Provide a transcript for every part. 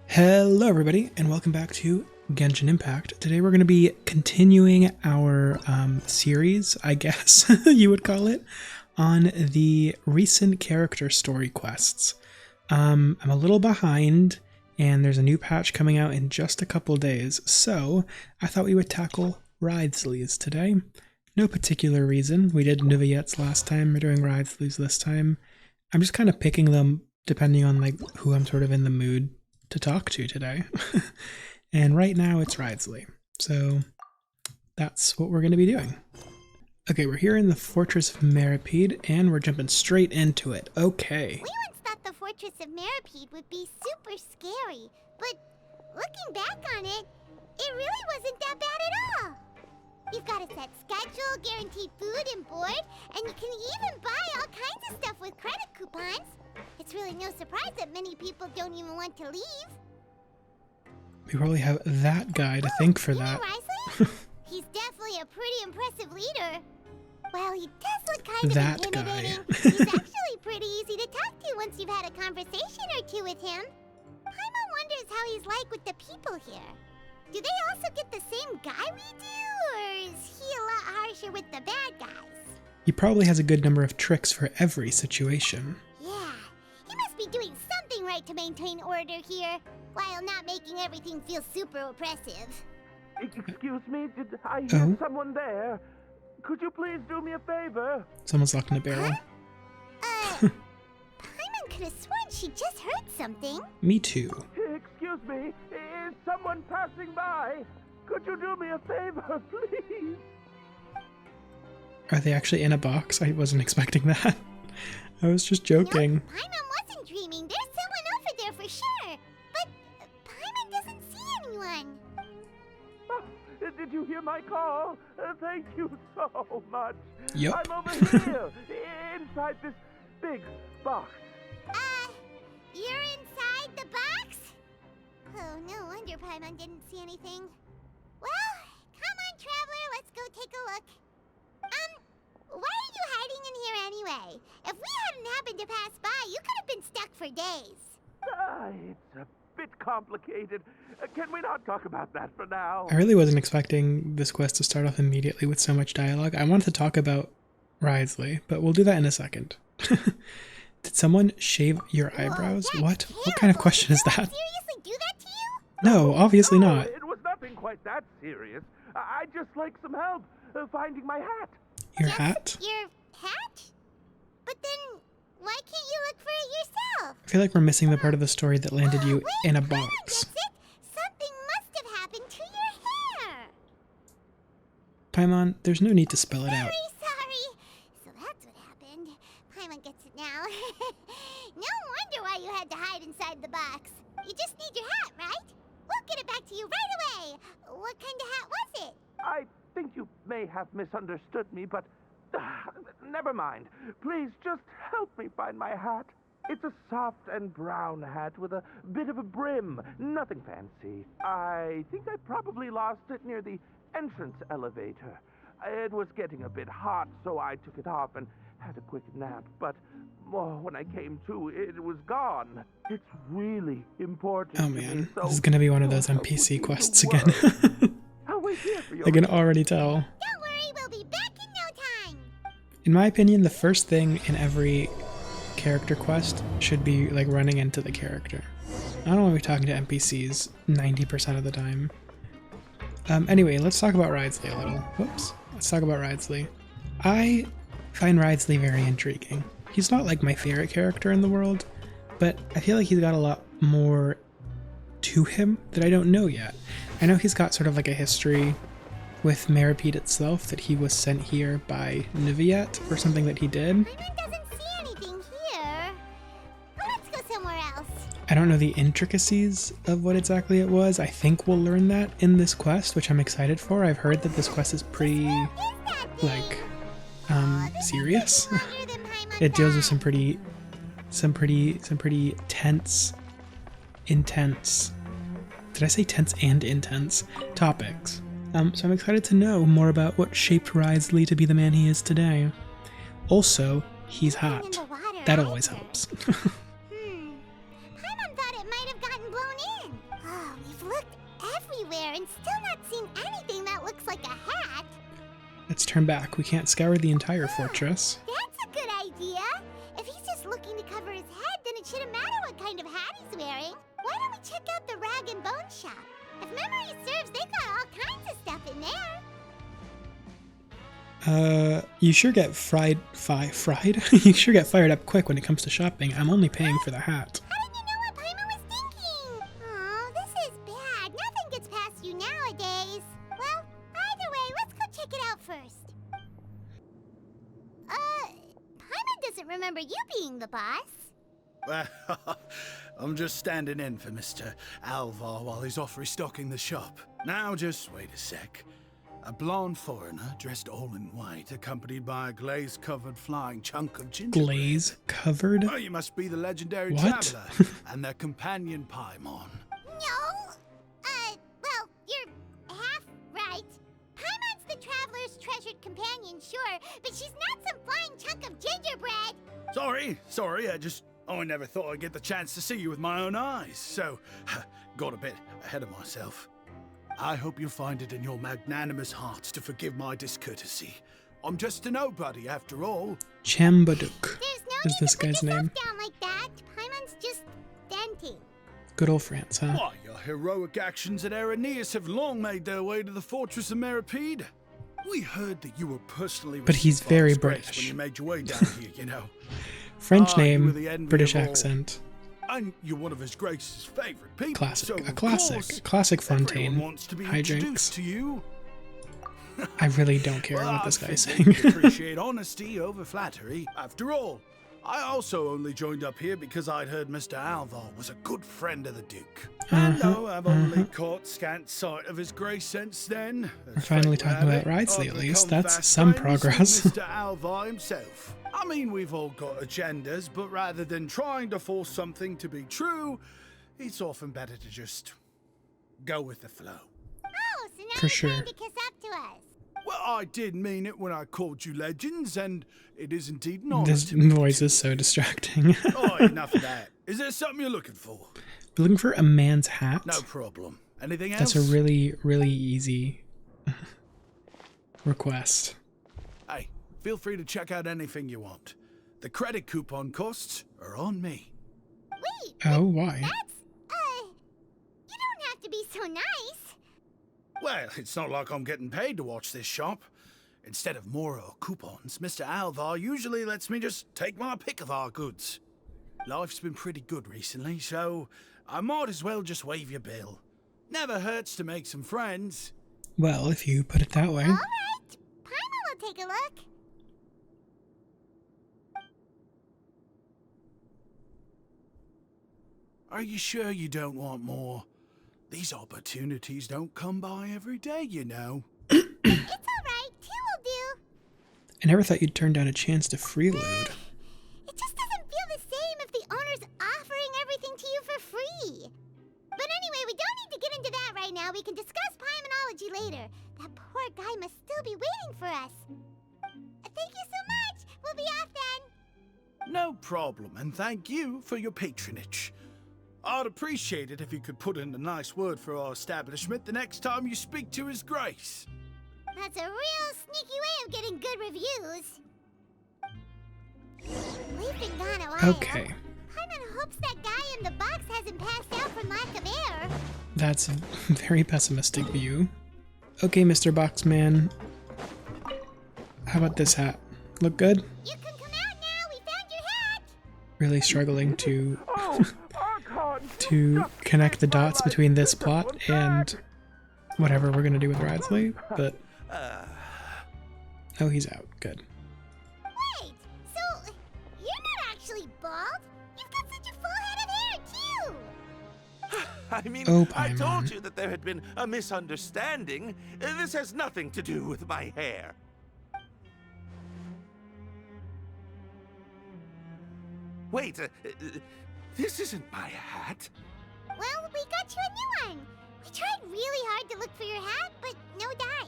Hello everybody, and welcome back to Genshin Impact. Today we're going to be continuing our series, I guess you would call it, on the recent character story quests. I'm a little behind, and there's a new patch coming out in just a couple days, so I thought we would tackle Wriothesley's today. No particular reason. We did Nuviettes last time, we're doing Wriothesley's this time. I'm just kind of picking them depending on like who I'm sort of in the mood to talk to today. And right now it's Wriothesley. So that's what we're going to be doing. Okay, we're here in the Fortress of Meripede and we're jumping straight into it. Okay. We once thought the Fortress of Meripede would be super scary, but looking back on it, it really wasn't that bad at all. You've got a set schedule, guaranteed food and board, and you can even buy all kinds of stuff with credit coupons. It's really no surprise that many people don't even want to leave. We probably have that guy to thank for that. Wriothesley? He's definitely a pretty impressive leader. Well, he does look kind of That intimidating. guy. He's actually pretty easy to talk to once you've had a conversation or two with him. Paimon wonders how he's like with the people here. Do they also get the same guy we do, or is he a lot harsher with the bad guys? He probably has a good number of tricks for every situation. Yeah, he must be doing something right to maintain order here, while not making everything feel super oppressive. Excuse me, did I hear Oh? someone there? Could you please do me a favor? Someone's locked in a barrel. Paimon could have sworn she just heard something. Me too. Excuse me, is someone passing by? Could you do me a favor, please? Are they actually in a box? I wasn't expecting that. I was just joking. No, Paimon wasn't dreaming. There's someone over there for sure. But Paimon doesn't see anyone. Oh, did you hear my call? Thank you so much. Yup. I'm over here, inside this big box. You're inside the box? Oh, no wonder Paimon didn't see anything. Well, come on, Traveler, let's go take a look. Why are you hiding in here anyway? If we hadn't happened to pass by, you could have been stuck for days. It's a bit complicated. Can we not talk about that for now? I really wasn't expecting this quest to start off immediately with so much dialogue. I wanted to talk about Wriothesley, but we'll do that in a second. Did someone shave your eyebrows? Whoa, What? that's What kind of terrible. question is Did that? someone seriously do that to you? No, obviously No, not. It was nothing quite that serious. I'd just like some help finding my hat. Your Just hat? Your hat? But then, why can't you look for it yourself? I feel like we're missing the part of the story that landed you Wait, in a Paimon box. gets it. Something must have happened to your hair. Paimon, there's no need to spell it out. Sorry. So that's what happened. Paimon gets it now. No wonder why you had to hide inside the box. You just need your hat, right? We'll get it back to you right away. What kind of hat was it? I think you may have misunderstood me, but never mind. Please just help me find my hat. It's a soft and brown hat with a bit of a brim. Nothing fancy. I think I probably lost it near the entrance elevator. It was getting a bit hot, so I took it off and had a quick nap. But when I came to, it was gone. It's really important. Oh to me, man, so this is gonna be one of those your help would NPC mean quests the again. world. I'll wait here for your I can already tell. Don't worry, we'll be back in no time. In my opinion, the first thing in every character quest should be like running into the character. I don't want to be talking to NPCs 90% of the time. Anyway, let's talk about Wriothesley a little. Whoops. Let's talk about Wriothesley. I find Wriothesley very intriguing. He's not like my favorite character in the world, but I feel like he's got a lot more to him that I don't know yet. I know he's got sort of like a history with Meripede itself, that he was sent here by Nuviet for something that he did. Paimon doesn't see anything here. Well, let's go somewhere else. I don't know the intricacies of what exactly it was. I think we'll learn that in this quest, which I'm excited for. I've heard that this quest is pretty, What is that thing? like, This is serious. longer than Paimon It deals with thought. some pretty tense, intense. Did I say tense and intense topics? So I'm excited to know more about what shaped Wriothesley to be the man he is today. Also, he's Nothing in hot. the water That either. always helps. Paimon thought it might have gotten blown in. everywhere and still not seen anything that looks like a hat. Let's turn back. We can't scour the entire fortress. That's a good idea. If he's just looking to cover his head, then it shouldn't matter what kind of hat he's wearing. Why don't we check out the rag and bone shop? If memory serves, they got all kinds of stuff in there. You sure get fried? You sure get fired up quick when it comes to shopping. I'm only paying for the hat. How did you know what Paimon was thinking? Oh, this is bad. Nothing gets past you nowadays. Well, either way, let's go check it out first. Paimon doesn't remember you being the boss. Well, I'm just standing in for Mr. Alvar while he's off restocking the shop. Now, just wait a sec. A blonde foreigner, dressed all in white, accompanied by a glaze-covered flying chunk of gingerbread. Glaze-covered? Oh, you must be the legendary What? traveler and their companion Paimon. No. Well, you're half right. Paimon's the traveler's treasured companion, sure, but she's not some flying chunk of gingerbread. Sorry, I never thought I'd get the chance to see you with my own eyes, so got a bit ahead of myself. I hope you find it in your magnanimous hearts to forgive my discourtesy. I'm just a nobody, after all. Chambaduk There's no is need this to put guy's yourself name. down like that. Paimon's just venting. Good old France, huh? Why, your heroic actions at Araneus have long made their way to the fortress of Meripede. We heard that you were personally But he's responsible very for his grace British. when you made your way down here, you know. French You were the name, envy British of all. accent. And you're one of His Grace's favorite people. Classic. So, A of classic. course, Classic everyone Fontaine. wants to be Hijinks. introduced to you. I really don't care Well, what this I guy's figured saying. you'd appreciate honesty over flattery. After all, I also only joined up here because I'd heard Mr. Alvar was a good friend of the Duke. And though I've only caught scant sight of His Grace since then, We're finally as fate talking would about have it, Wriothesley, I've at least. become That's fast some friends with progress. Mr. Alvar himself. I mean, we've all got agendas, but rather than trying to force something to be true, it's often better to just go with the flow. Oh, so now For you're sure. trying to kiss up to us. Well, I did mean it when I called you legends, and it is indeed an honor This to meet voice you. is so distracting. Oh, enough of that. Is there something you're looking for? We're looking for a man's hat. No problem. Anything That's else? a really, really easy request. Hey, feel free to check out anything you want. The credit coupon costs are on me. Wait, Oh, why? that's, you don't have to be so nice. Well, it's not like I'm getting paid to watch this shop. Instead of more coupons, Mr. Alvar usually lets me just take my pick of our goods. Life's been pretty good recently, so I might as well just waive your bill. Never hurts to make some friends. Well, if you put it that way. All right, Paimon will take a look. Are you sure you don't want more? These opportunities don't come by every day, you know. It's all right, 2 will do. I never thought you'd turn down a chance to freeload. It just doesn't feel the same if the owner's offering everything to you for free. But anyway, we don't need to get into that right now. We can discuss Paimonology later. That poor guy must still be waiting for us. Thank you so much. We'll be off then. No problem, and thank you for your patronage. I'd appreciate it if you could put in a nice word for our establishment the next time you speak to His Grace. That's a real sneaky way of getting good reviews. We've been gone a while. Okay. Paimon hopes that guy in the box hasn't passed out from lack of air. That's a very pessimistic view. Okay, Mr. Boxman. How about this hat? Look good? You can come out now. We found your hat. Really struggling to Oh, Archon! to connect the dots between this plot and whatever we're gonna do with Wriothesley, but oh, he's out. Good. Wait, so you're not actually bald? You've got such a full head of hair, too. I mean, Oh, I told Paimon. you that there had been a misunderstanding. This has nothing to do with my hair. Wait, this isn't my hat. Well, we got you a new one. We tried really hard to look for your hat, but no dice.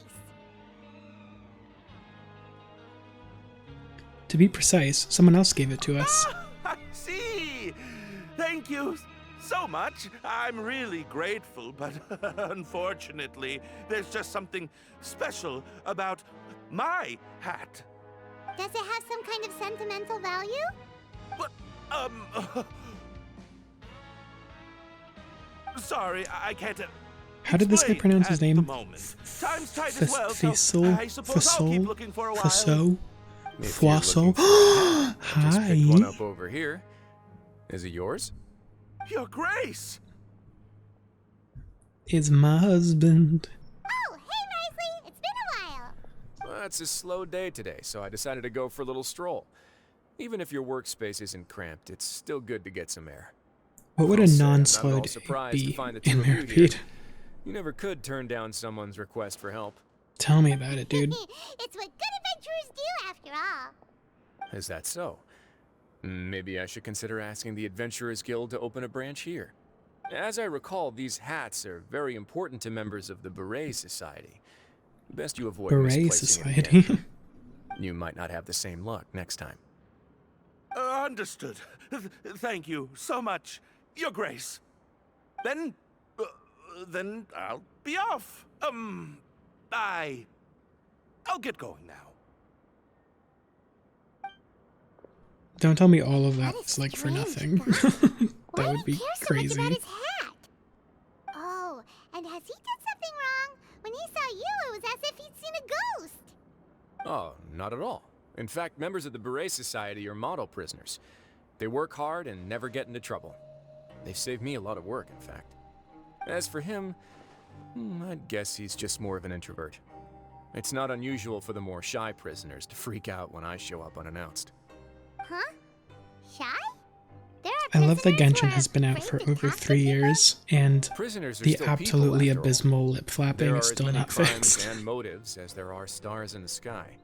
To be precise, someone else gave it to us. I see. Thank you so much. I'm really grateful, but unfortunately, there's just something special about my hat. Does it have some kind of sentimental value? What? Sorry, I can't. How did this guy explain pronounce his at the name? moment. Time's tight as well, so Faisal? I suppose I'll keep looking for a while. Faso? If you're Foiso? looking for a hat, I just picked one Hi. up over here. Is it yours? Your Grace! It's my husband. Oh, hey, Wriothesley! It's been a while. Well, it's a slow day today, so I decided to go for a little stroll. Even if your workspace isn't cramped, it's still good to get some air. What would a I'll say I'm not at non-slow all day surprised to be find the two in of you here. Maripede? You never could turn down someone's request for help. Tell me about it, dude. It's what good adventurers do, after all. Is that so? Maybe I should consider asking the Adventurers Guild to open a branch here. As I recall, these hats are very important to members of the Beret Society. Best you avoid Beret misplacing it Society. again. You might not have the same luck next time. Understood. Thank you so much, Your Grace. Then I'll be off. I'll get going now. Don't tell me all of that What a was like for strange nothing. guy. Why That do would you be care so much crazy. about his hat? Oh, and has he done something wrong? When he saw you, it was as if he'd seen a ghost. Oh, not at all. In fact, members of the Beret Society are model prisoners. They work hard and never get into trouble. They've saved me a lot of work, in fact. As for him, I'd guess he's just more of an introvert. It's not unusual for the more shy prisoners to freak out when I show up unannounced. Huh? Shy? There I are love that prisoners who Genshin are has been out afraid for to over talk to 3 people? years, and Prisoners are the still people, absolutely after all. abysmal lip flapping There are is as still many not crimes fixed. and motives as there are stars in the sky.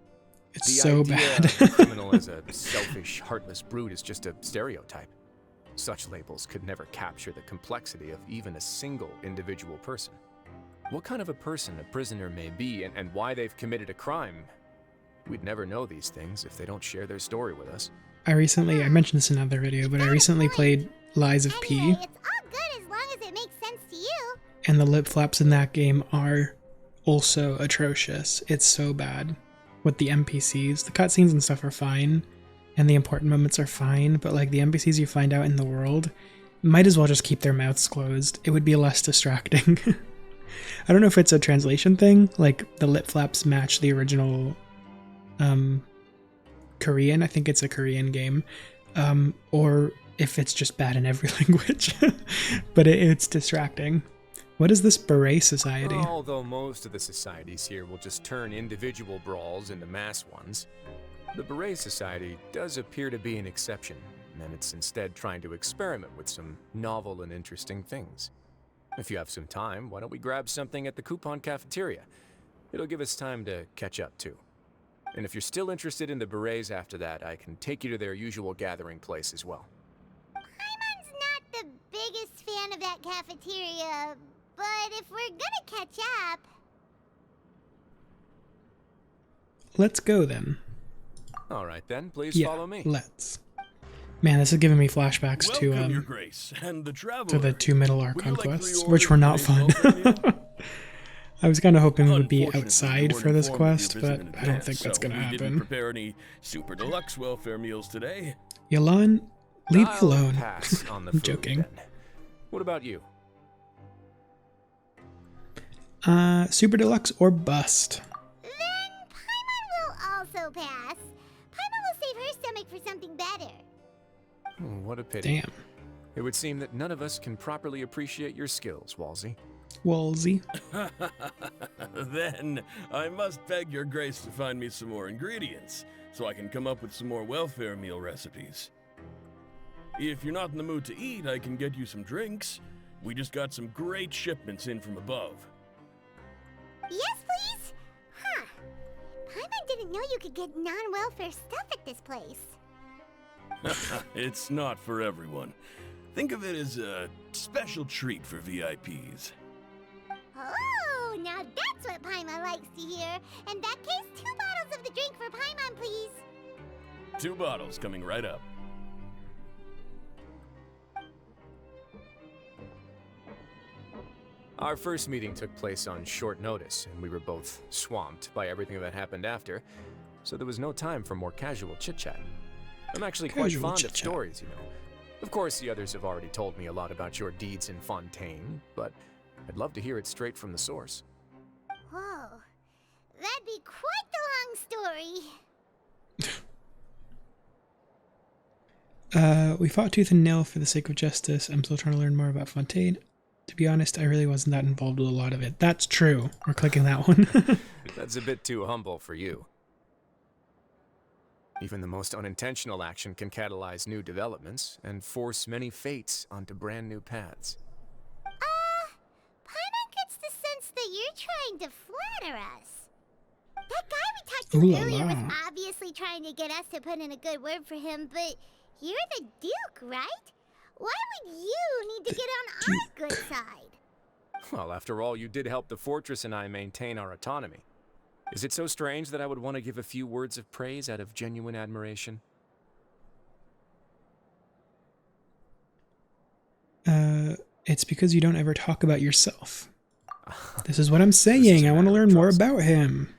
It's The so idea bad. of a criminal as a selfish, heartless brute is just a stereotype. Such labels could never capture the complexity of even a single individual person. What kind of a person a prisoner may be and why they've committed a crime, we'd never know these things if they don't share their story with us. I mentioned this in another video, but I recently played Lies of P, Anyway, it's all good as long as it makes sense to you. and the lip flaps in that game are also atrocious. It's so bad. With the NPCs, the cutscenes and stuff are fine, and the important moments are fine, but like the NPCs you find out in the world, might as well just keep their mouths closed. It would be less distracting. I don't know if it's a translation thing, like the lip flaps match the original Korean. I think it's a Korean game, or if it's just bad in every language. But it's distracting. What is this Beret Society? Although most of the societies here will just turn individual brawls into mass ones, the Beret Society does appear to be an exception, and it's instead trying to experiment with some novel and interesting things. If you have some time, why don't we grab something at the coupon cafeteria? It'll give us time to catch up too. And if you're still interested in the Berets after that, I can take you to their usual gathering place as well. Paimon's not the biggest fan of that cafeteria, but if we're gonna catch up... Let's go then. All right then, please Yeah, follow me. let's. Man, this is giving me flashbacks Welcome, Your to Grace, and the traveler. to the 2 Middle Would you Archon like quests, 3 which were not orders fun. for today's welfare meal? I was kind of hoping we would be Unfortunately, outside we for weren't this informed of quest, your but visit in I don't advance, think that's so gonna we didn't happen. prepare any super deluxe welfare meals today. Yolan, leave me I'll alone. pass on the I'm food, joking. then. What about you? Super Deluxe or bust? Then Paimon will also pass. Paimon will save her stomach for something better. What a pity. Damn. It would seem that none of us can properly appreciate your skills, Walsey. Wolsey. Then I must beg Your Grace to find me some more ingredients, so I can come up with some more welfare meal recipes. If you're not in the mood to eat, I can get you some drinks. We just got some great shipments in from above. Yes, please? Huh. Paimon didn't know you could get non-welfare stuff at this place. It's not for everyone. Think of it as a special treat for VIPs. Oh, now that's what Paimon likes to hear. In that case, 2 bottles of the drink for Paimon, please. 2 bottles coming right up. Our first meeting took place on short notice, and we were both swamped by everything that happened after, so there was no time for more casual chit-chat. I'm actually quite Casual fond of chit-chat. stories, you know. Of course, the others have already told me a lot about your deeds in Fontaine, but I'd love to hear it straight from the source. Whoa. That'd be quite the long story. We fought tooth and nail for the sake of justice. I'm still trying to learn more about Fontaine. To be honest, I really wasn't that involved with a lot of it. That's true. We're clicking that one. That's a bit too humble for you. Even the most unintentional action can catalyze new developments and force many fates onto brand new paths. Paimon gets the sense that you're trying to flatter us. That guy we talked to Ooh la earlier la. was obviously trying to get us to put in a good word for him, but you're the Duke, right? Why would you need to get on our good side? Well, after all, you did help the fortress and I maintain our autonomy. Is it so strange that I would want to give a few words of praise out of genuine admiration? It's because you don't ever talk about yourself. This is what I'm saying. I want to learn more about him.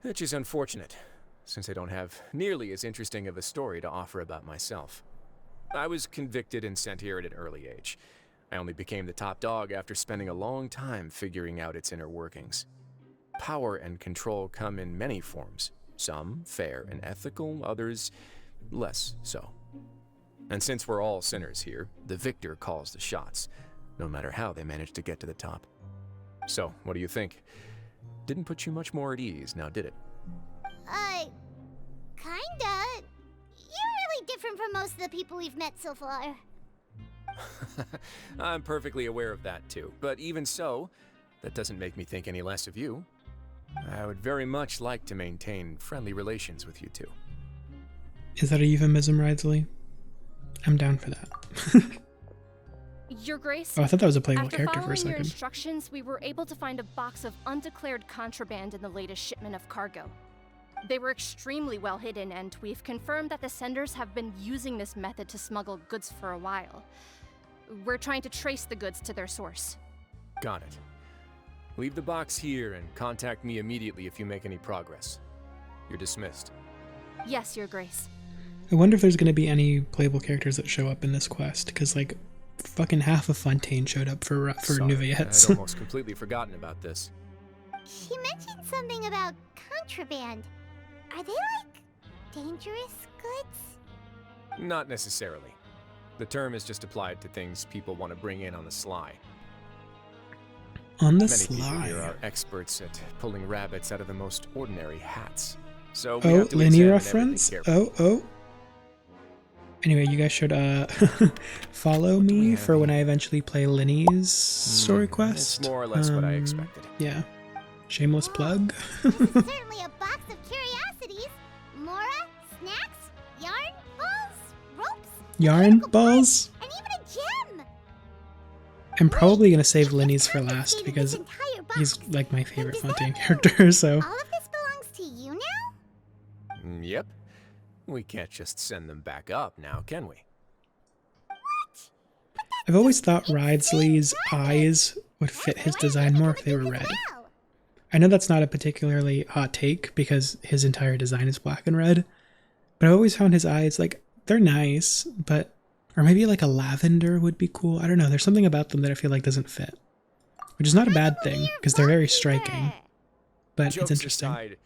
Which is unfortunate, since I don't have nearly as interesting of a story to offer about myself. I was convicted and sent here at an early age. I only became the top dog after spending a long time figuring out its inner workings. Power and control come in many forms, some fair and ethical, others less so. And since we're all sinners here, the victor calls the shots, no matter how they manage to get to the top. So, what do you think? Didn't put you much more at ease, now did it? Kinda. You're really different from most of the people we've met so far. I'm perfectly aware of that too, but even so, that doesn't make me think any less of you. I would very much like to maintain friendly relations with you two. Is that a euphemism, Wriothesley? I'm down for that. Your Grace, Oh, I thought that was a playable after character for a following your second. instructions, we were able to find a box of undeclared contraband in the latest shipment of cargo. They were extremely well hidden, and we've confirmed that the senders have been using this method to smuggle goods for a while. We're trying to trace the goods to their source. Got it. Leave the box here and contact me immediately if you make any progress. You're dismissed. Yes, Your Grace. I wonder if there's going to be any playable characters that show up in this quest, because, like, fucking half of Fontaine showed up for Sorry, Nouvettes. I'd almost completely forgotten about this. He mentioned something about contraband. Are they, like, dangerous goods? Not necessarily. The term is just applied to things people want to bring in on the sly. On the Many people sly. here are experts at pulling rabbits out of the most ordinary hats. So we Oh, have to Lenny examine reference? everything carefully. Oh. Anyway, you guys should follow do we me have for when here? I eventually play Lenny's story quest. It's more or less what I Um, expected. Yeah. Shameless plug. This is certainly a box of curiosities. Mora, snacks, yarn, balls, ropes, Yarn mechanical balls. parts, and even a gem. I'm probably going to save If you Lenny's for last confiscated because this entire box, he's like my favorite does that Fontaine mean character, so. all of this belongs to you now? Yep. We can't just send them back up now, can we? I've always thought Wriothesley's eyes would fit his design more if they were red. I know that's not a particularly hot take because his entire design is black and red, but I've always found his eyes, like, they're nice, but, or maybe like a lavender would be cool. I don't know. There's something about them that I feel like doesn't fit, which is not a bad thing because they're very striking, but it's Jokes interesting. aside,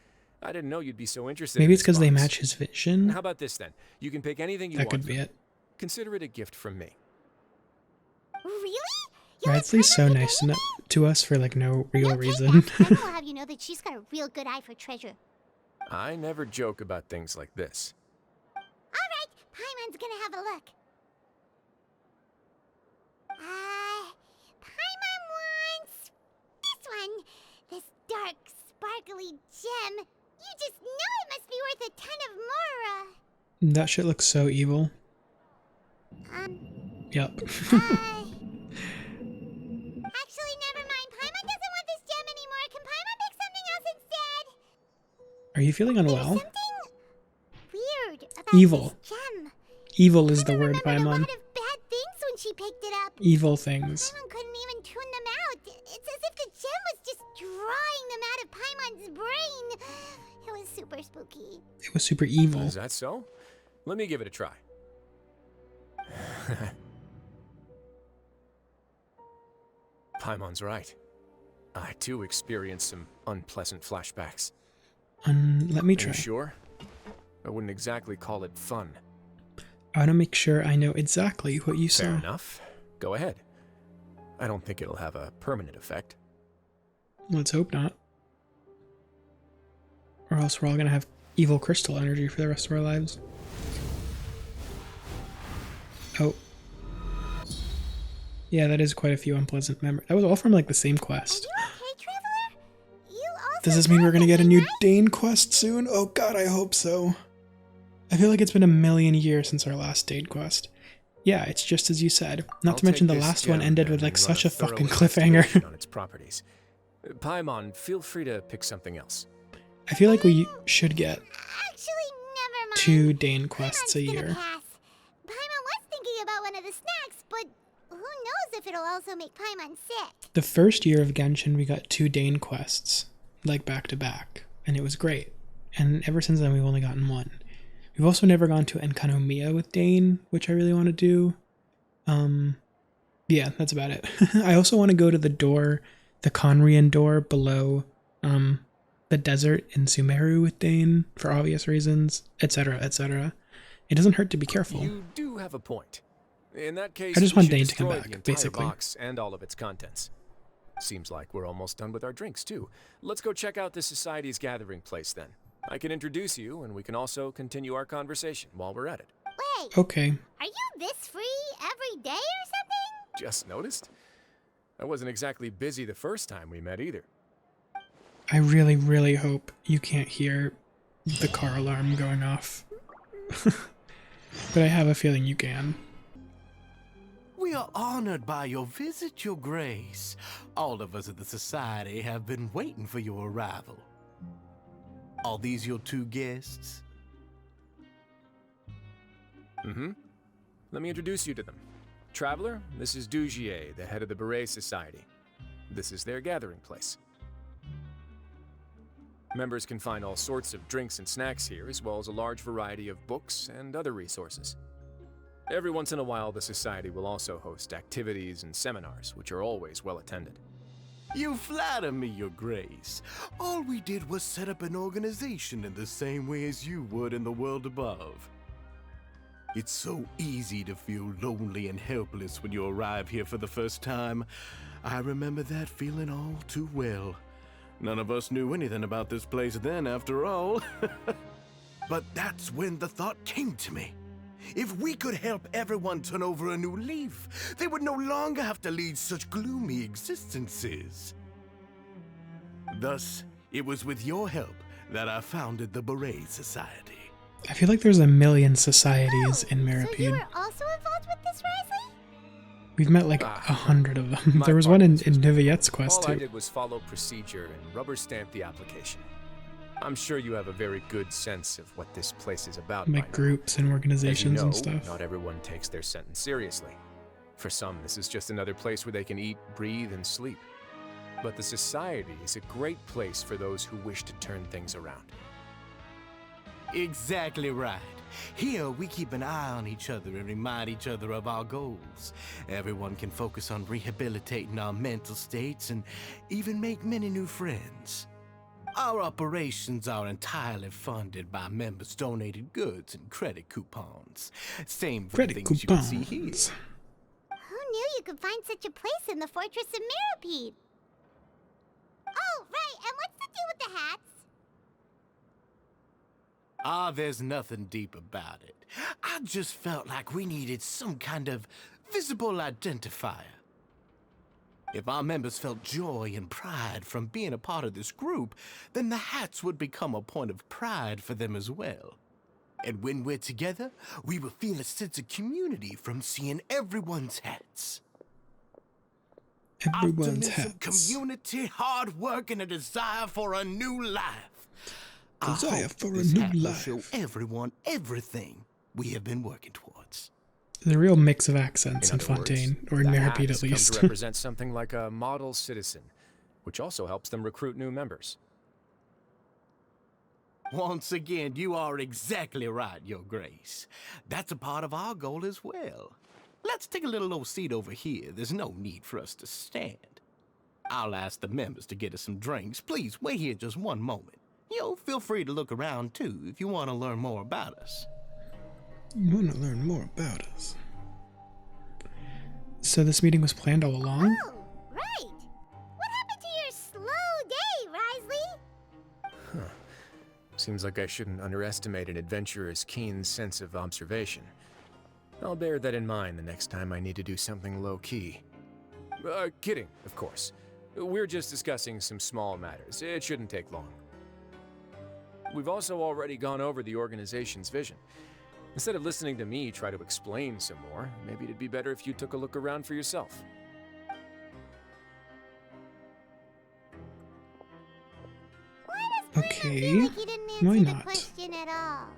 I didn't know you'd be so interested Maybe in it's because this they box. match his vision. How about this then? You can pick anything you That want. could from be it. it. Consider it a gift from me. Really? You're a Wriothesley's so permanent nice baby? to us for like no real Now take reason. that, and we'll have you know that she's got a real good eye for treasure. I never joke about things like this. All right, Paimon's gonna have a look. Paimon wants this one. This dark, sparkly gem. You just know it must be worth a ton of Mora. That shit looks so evil. Yep. Actually, never mind. Paimon doesn't want this gem anymore. Can Paimon pick something else instead? Are you feeling There's unwell? something weird about Evil. this gem. Evil is the Paimon word, remembered a Paimon. lot of bad things when she picked it up. Evil things. Paimon couldn't even tune them out. It's as drawing them out of Paimon's brain. It was super spooky. It was super evil. Is that so? Let me give it a try. Paimon's right. I too experienced some unpleasant flashbacks. Let me Are try. you sure? I wouldn't exactly call it fun. I want to make sure I know exactly what you Fair saw. enough. Go ahead. I don't think it'll have a permanent effect. Let's hope not. Or else we're all going to have evil crystal energy for the rest of our lives. Oh. Yeah, that is quite a few unpleasant memories. That was all from like the same quest. Are you okay, Traveler? You also Does this mean we're going to get a new right? Dane quest soon? Oh god, I hope so. I feel like it's been a million years since our last Dane quest. Yeah, it's just as you said. Not I'll to mention the take this last one gem ended then with like and run such a thorough fucking investigation cliffhanger. on its properties. Paimon, feel free to pick something else. I feel like we should get Actually, never mind. 2 Dane quests a Paimon's gonna year. pass. Paimon was thinking about one of the snacks, but who knows if it'll also make Paimon sick. The first year of Genshin, we got 2 Dane quests, like back to back, and it was great. And ever since then, we've only gotten 1. We've also never gone to Enkanomiya with Dane, which I really want to do. Yeah, that's about it. I also want to go to the door, the Conrian door below, the desert in Sumeru with Dane, for obvious reasons, etc., etc. It doesn't hurt to be careful. You do have a point. In that case, I just we want should Dane to come destroy back, the entire basically. box and all of its contents. Seems like we're almost done with our drinks, too. Let's go check out the Society's gathering place, then. I can introduce you, and we can also continue our conversation while we're at it. Wait, Okay. are you this free every day or something? Just noticed? I wasn't exactly busy the first time we met, either. I really, really hope you can't hear the car alarm going off. But I have a feeling you can. We are honored by your visit, Your Grace. All of us at the Society have been waiting for your arrival. Are these your 2 guests? Mm-hmm. Let me introduce you to them. Traveler, this is Dugier, the head of the Beret Society. This is their gathering place. Members can find all sorts of drinks and snacks here, as well as a large variety of books and other resources. Every once in a while, the Society will also host activities and seminars, which are always well attended. You flatter me, Your Grace. All we did was set up an organization in the same way as you would in the world above. It's so easy to feel lonely and helpless when you arrive here for the first time. I remember that feeling all too well. None of us knew anything about this place then, after all. But that's when the thought came to me. If we could help everyone turn over a new leaf, they would no longer have to lead such gloomy existences. Thus, it was with your help that I founded the Beret Society. I feel like there's a million societies in So you Meripede. were also involved with this, Wriothesley? We've met like 100 of them. My There was one in partner's Niviette's quest All I too. did was follow procedure and rubber stamp the application. I'm sure you have a very good sense of what this place is about by Like now. groups and As you organizations know, and stuff. not everyone takes their sentence seriously. For some, this is just another place where they can eat, breathe, and sleep. But the Society is a great place for those who wish to turn things around. Exactly right. Here, we keep an eye on each other and remind each other of our goals. Everyone can focus on rehabilitating our mental states and even make many new friends. Our operations are entirely funded by members' donated goods and credit coupons. Same for the Credit things you can see here. coupons. Who knew you could find such a place in the Fortress of Meripede? Oh, right, and what's the deal with the hats? Ah, there's nothing deep about it. I just felt like we needed some kind of visible identifier. If our members felt joy and pride from being a part of this group, then the hats would become a point of pride for them as well. And when we're together, we will feel a sense of community from seeing everyone's hats. Everyone's Optimism, hats. community, hard work, and a desire for a new life. I Desire hope for a this new hat will life. show everyone everything we have been working towards. There's a real mix of accents in other words, Fontaine, or in the Meripede hat at has come least. to represent something like a model citizen, which also helps them recruit new members. Once again, you are exactly right, Your Grace. That's a part of our goal as well. Let's take a little old seat over here. There's no need for us to stand. I'll ask the members to get us some drinks. Please wait here just one moment. Feel free to look around too if you want to learn more about us. You want to learn more about us? So this meeting was planned all along? Oh, right. What happened to your slow day, Wriothesley? Seems like I shouldn't underestimate an adventurer's keen sense of observation. I'll bear that in mind the next time I need to do something low-key. Kidding, of course. We're just discussing some small matters. It shouldn't take long. We've also already gone over the organization's vision. Instead of listening to me try to explain some more, maybe it'd be better if you took a look around for yourself. Okay, Like you didn't answer why the not? question at all.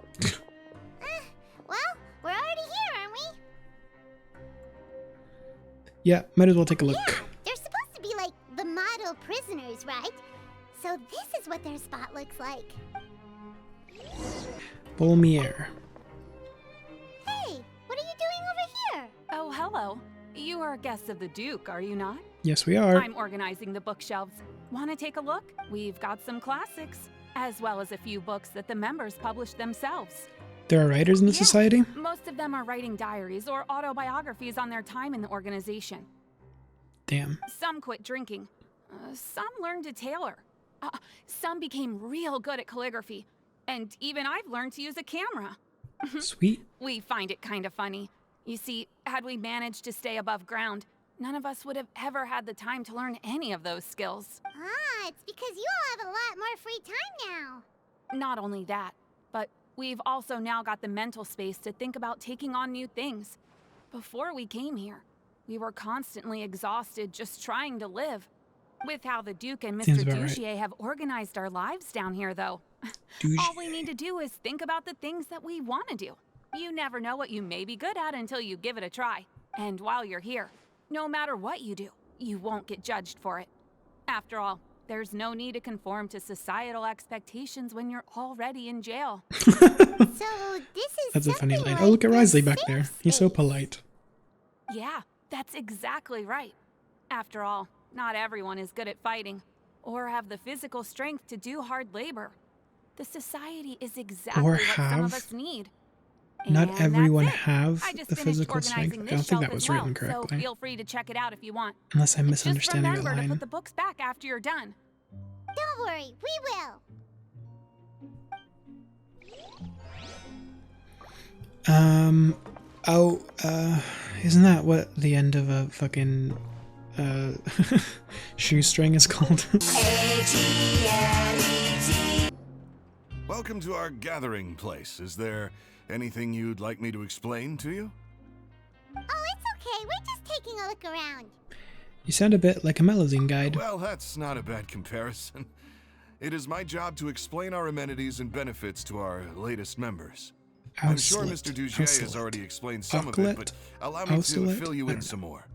Well, we're already here, aren't we? Yeah, might as well take a look. Yeah, they're supposed to be like the model prisoners, right? So this is what their spot looks like. Bolmier. Hey, what are you doing over here? Oh, hello. You are guests of the Duke, are you not? Yes, we are. I'm organizing the bookshelves. Want to take a look? We've got some classics, as well as a few books that the members publish themselves. There are writers in the Yeah, society? Most of them are writing diaries or autobiographies on their time in the organization. Damn. Some quit drinking. Some learned to tailor. Some became real good at calligraphy. And even I've learned to use a camera. Sweet. We find it kind of funny. You see, had we managed to stay above ground, none of us would have ever had the time to learn any of those skills. Ah, it's because you all have a lot more free time now. Not only that, but we've also now got the mental space to think about taking on new things. Before we came here, we were constantly exhausted just trying to live. With how the Duke and Seems Mr. about right. Dugier have organized our lives down here, though. All we need to do is think about the things that we want to do. You never know what you may be good at until you give it a try. And while you're here, no matter what you do, you won't get judged for it. After all, there's no need to conform to societal expectations when you're already in jail. So this is That's a funny something line. like Oh, look at the Wriothesley back safe there. He's so space. polite. Yeah, that's exactly right. After all, not everyone is good at fighting, or have the physical strength to do hard labor. The society is exactly Or what some have- of us need. Not And everyone that's it. have I just the finished physical strength. organizing I this don't think shelf that as was well, written so correctly. feel free to check it out if you want. Unless I'm Just misunderstanding the remember to line. put the books back after you're done. Don't worry, we will. Isn't that what the end of a fucking, shoestring is called? Welcome to our gathering place. Is there anything you'd like me to explain to you? Oh, it's okay. We're just taking a look around. You sound a bit like a Melazine guide. Well, that's not a bad comparison. It is my job to explain our amenities and benefits to our latest members. I'm sure Mr. Dugier has already explained some of it, but allow me to fill you in some more.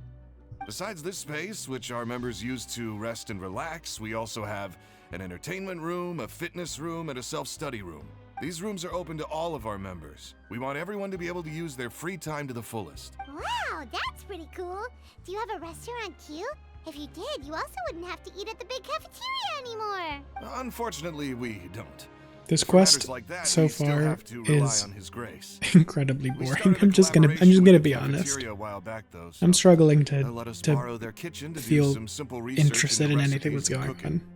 Besides this space, which our members use to rest and relax, we also have an entertainment room, a fitness room, and a self-study room. These rooms are open to all of our members. We want everyone to be able to use their free time to the fullest. Wow, that's pretty cool. Do you have a restaurant too? If you did, you also wouldn't have to eat at the big cafeteria anymore. Unfortunately, we don't. This For quest matters like that, so we still far have to rely is on His grace. incredibly We boring. started a I'm just gonna collaboration with be the honest. cafeteria a while back, though, so I'm struggling they let us to borrow their kitchen to do feel some simple research interested into in anything that's recipes and going cooking. on.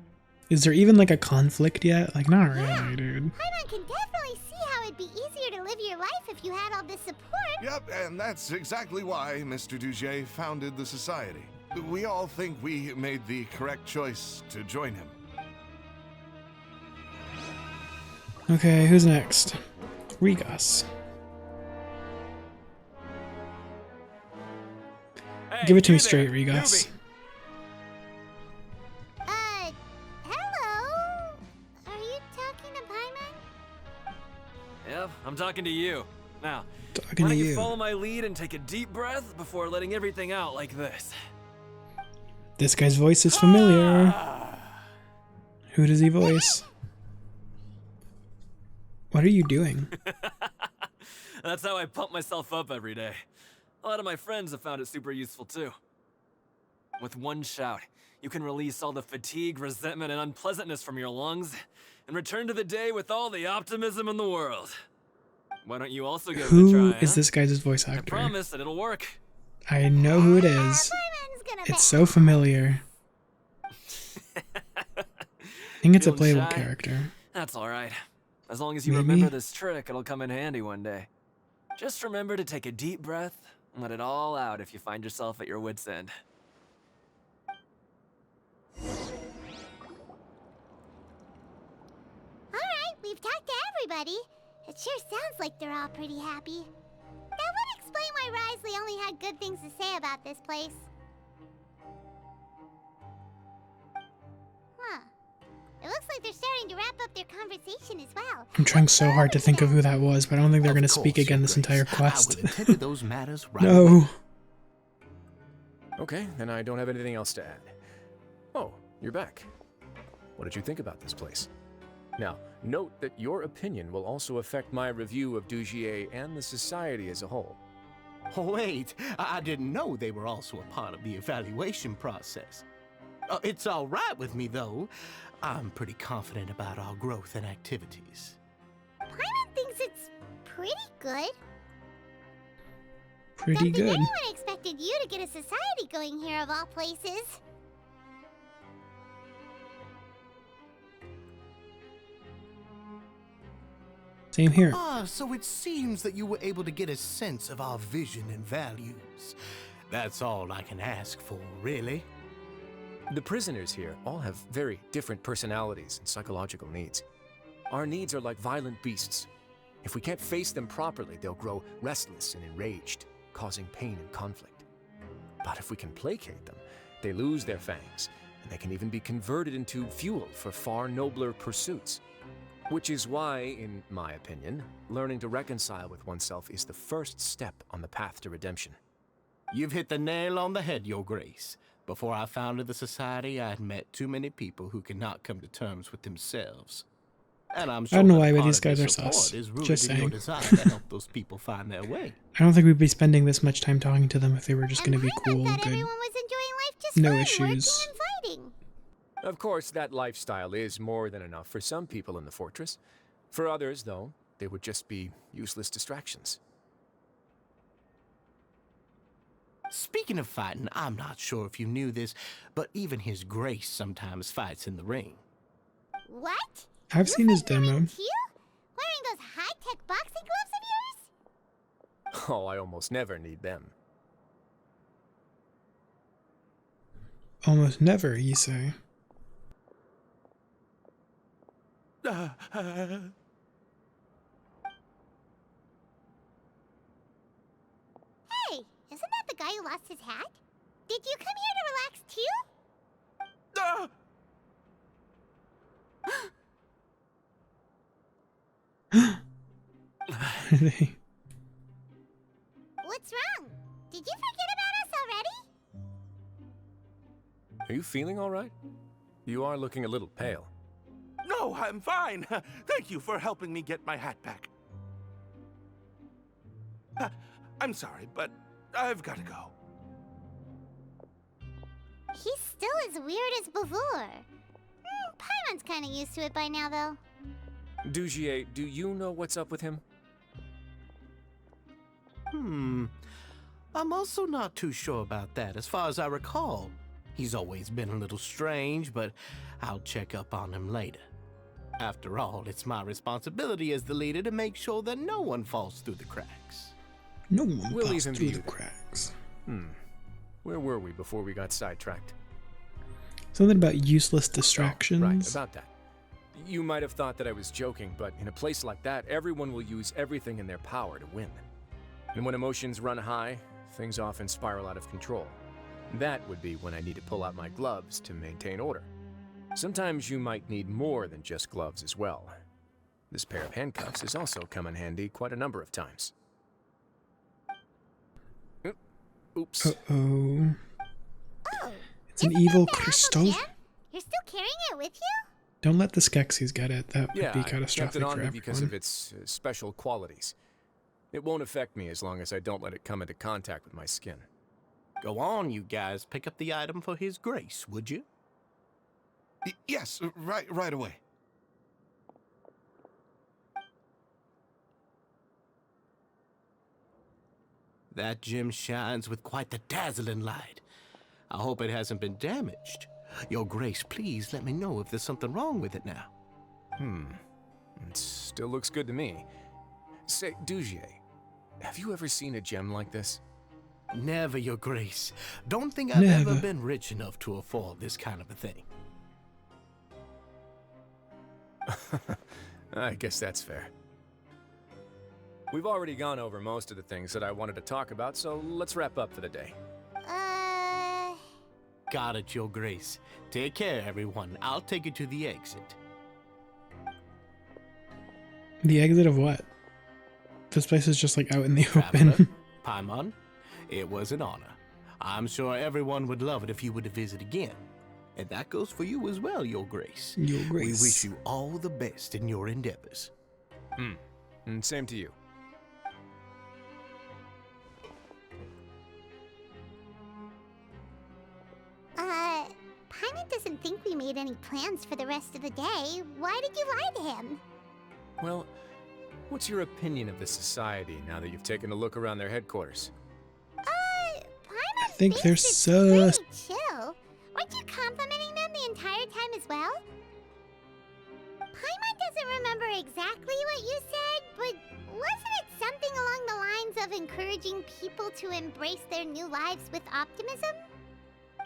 Is there even like a conflict yet? Like, not really, dude. Paimon can definitely see how it'd be easier to live your life if you had all this support. Yep, and that's exactly why Mr. Dugier founded the society. We all think we made the correct choice to join him. Okay, who's next? Rigas. Give it to me straight, Rigas. Hello? Are you talking to Paimon? Yep, I'm talking to you. Now, Talking why to don't you you. follow my lead and take a deep breath before letting everything out like this? This guy's voice is familiar. Ah! Who does he voice? What are you doing? That's how I pump myself up every day. A lot of my friends have found it super useful too. With one shout, you can release all the fatigue, resentment, and unpleasantness from your lungs and return to the day with all the optimism in the world. Why don't you also give it a try? Who is huh? this guy's voice actor? I promise that it'll work. I know who it is. It's so familiar. I think it's a Feeling playable shy? character. That's alright. As long as you Maybe? remember this trick, it'll come in handy one day. Just remember to take a deep breath and let it all out if you find yourself at your wit's end. Alright, we've talked to everybody. It sure sounds like they're all pretty happy. That would explain why Wriothesley only had good things to say about this place. Huh. It looks like they're starting to wrap up their conversation as well. I'm trying so hard to think of who that was, but I don't think they're going to speak Of course, again Your this Grace. entire I quest. will attend to those matters right No. away. Okay, then I don't have anything else to add. Oh, you're back. What did you think about this place? Now, note that your opinion will also affect my review of Dugier and the society as a whole. Wait, I didn't know they were also a part of the evaluation process. It's all right with me, though. I'm pretty confident about our growth and activities. Paimon thinks it's pretty good. Pretty Don't think good. anyone expected you to get a society going here of all places. Same here. Ah, so it seems that you were able to get a sense of our vision and values. That's all I can ask for, really. The prisoners here all have very different personalities and psychological needs. Our needs are like violent beasts. If we can't face them properly, they'll grow restless and enraged, causing pain and conflict. But if we can placate them, they lose their fangs, and they can even be converted into fuel for far nobler pursuits. Which is why, in my opinion, learning to reconcile with oneself is the first step on the path to redemption. You've hit the nail on the head, Your Grace. Before I founded the Society, I had met too many people who could not come to terms with themselves. And I'm sure I don't know that why, but part these of their guys are support sus. is rooted Just in your saying. desire to help those people find their way. I don't think we'd be spending this much time talking to them if they were just going to be Paimon cool, thought good. everyone was enjoying life just No fine, issues. working and fighting. Of course, that lifestyle is more than enough for some people in the fortress. For others, though, they would just be useless distractions. Speaking of fighting, I'm not sure if you knew this, but even His Grace sometimes fights in the ring. What? I've seen his demo. You? Wearing those high-tech boxing gloves of yours? Oh, I almost never need them. Almost never, you say. Hey, isn't that the guy who lost his hat? Did you come here to relax too? What's wrong? Did you forget about us already? Are you feeling all right? You are looking a little pale. No, I'm fine. Thank you for helping me get my hat back. I'm sorry, but I've got to go. He's still as weird as before. Paimon's kind of used to it by now, though. Dugier, do you know what's up with him? I'm also not too sure about that. As far as I recall, he's always been a little strange, but I'll check up on him later. After all, it's my responsibility as the leader to make sure that no one falls through the cracks. No one We'll falls leave him through be the then. cracks. Where were we before we got sidetracked? Something about useless Oh, distractions. right, about that. You might have thought that I was joking, but in a place like that, everyone will use everything in their power to win. And when emotions run high, things often spiral out of control. That would be when I need to pull out my gloves to maintain order. Sometimes you might need more than just gloves as well. This pair of handcuffs has also come in handy quite a number of times. Oops. Uh-oh. Oh, It's an isn't evil that the crystal. apple gem? You're still carrying it with you? Don't let the Skeksis get it. That would be I kept catastrophic it for on me everyone. because of its special qualities. It won't affect me as long as I don't let it come into contact with my skin. Go on, you guys. Pick up the item for His Grace, would you? Yes, right away. That gem shines with quite the dazzling light. I hope it hasn't been damaged. Your Grace, please let me know if there's something wrong with it now. It still looks good to me. Say, Dugier, have you ever seen a gem like this? Never, Your Grace. Don't think I've ever been rich enough to afford this kind of a thing. I guess that's fair. We've already gone over most of the things that I wanted to talk about, so let's wrap up for the day. Got it, Your Grace. Take care, everyone. I'll take you to the exit. The exit of what? This place is just like out in the Traveler, open. Paimon, it was an honor. I'm sure everyone would love it if you were to visit again. And that goes for you as well, Your Grace. Your Grace. We wish you all the best in your endeavors. And same to you. Paimon doesn't think we made any plans for the rest of the day. Why did you lie to him? Well, what's your opinion of the society now that you've taken a look around their headquarters? Paimon think thinks they're it's so- pretty chill. Weren't you complimenting them the entire time as well? Paimon doesn't remember exactly what you said, but wasn't it something along the lines of encouraging people to embrace their new lives with optimism?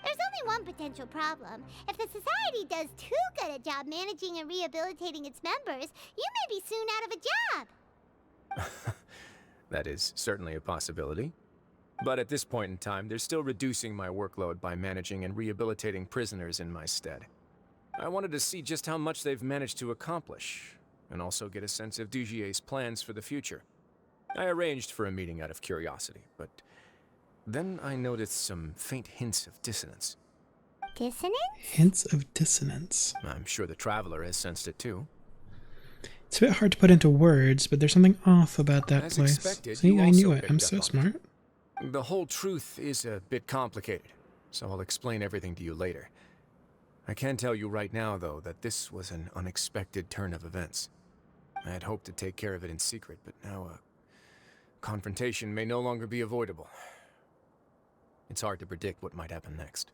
There's only one potential problem. If the society does too good a job managing and rehabilitating its members, you may be soon out of a job. That is certainly a possibility. But at this point in time, they're still reducing my workload by managing and rehabilitating prisoners in my stead. I wanted to see just how much they've managed to accomplish, and also get a sense of Dugier's plans for the future. I arranged for a meeting out of curiosity, but then I noticed some faint hints of dissonance. Dissonance? Hints of dissonance. I'm sure the Traveler has sensed it too. It's a bit hard to put into words, but there's something off about that As place. expected, See, you I also knew it. picked I'm up so on it. smart. The whole truth is a bit complicated, so I'll explain everything to you later. I can tell you right now, though, that this was an unexpected turn of events. I had hoped to take care of it in secret, but now a confrontation may no longer be avoidable. It's hard to predict what might happen next.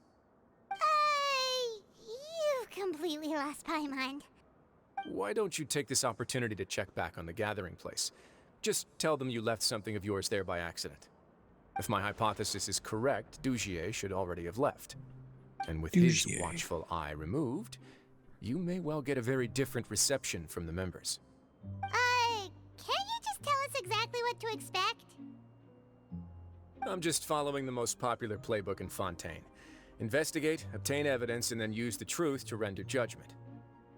You've completely lost my mind. Why don't you take this opportunity to check back on the gathering place? Just tell them you left something of yours there by accident. If my hypothesis is correct, Dugier should already have left. And with his Dugier. watchful eye removed, you may well get a very different reception from the members. Can't you just tell us exactly what to expect? I'm just following the most popular playbook in Fontaine. Investigate, obtain evidence, and then use the truth to render judgment.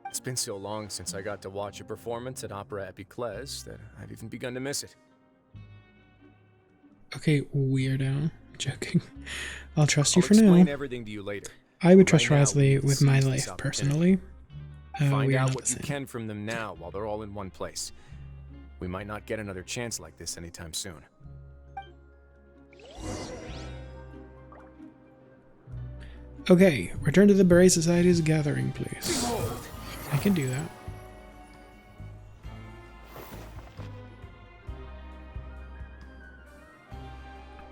It's been so long since I got to watch a performance at Opera Epiclese that I've even begun to miss it. Okay, weirdo. Joking. I'll trust you I'll for explain now. everything to you later. I would trust Right now, Wriothesley we need to with my seize this life, opportunity. personally. Find we are out not what the you same. can from them now while they're all in one place. We might not get another chance like this anytime soon. Okay, return to the Beret Society's gathering place. I can do that.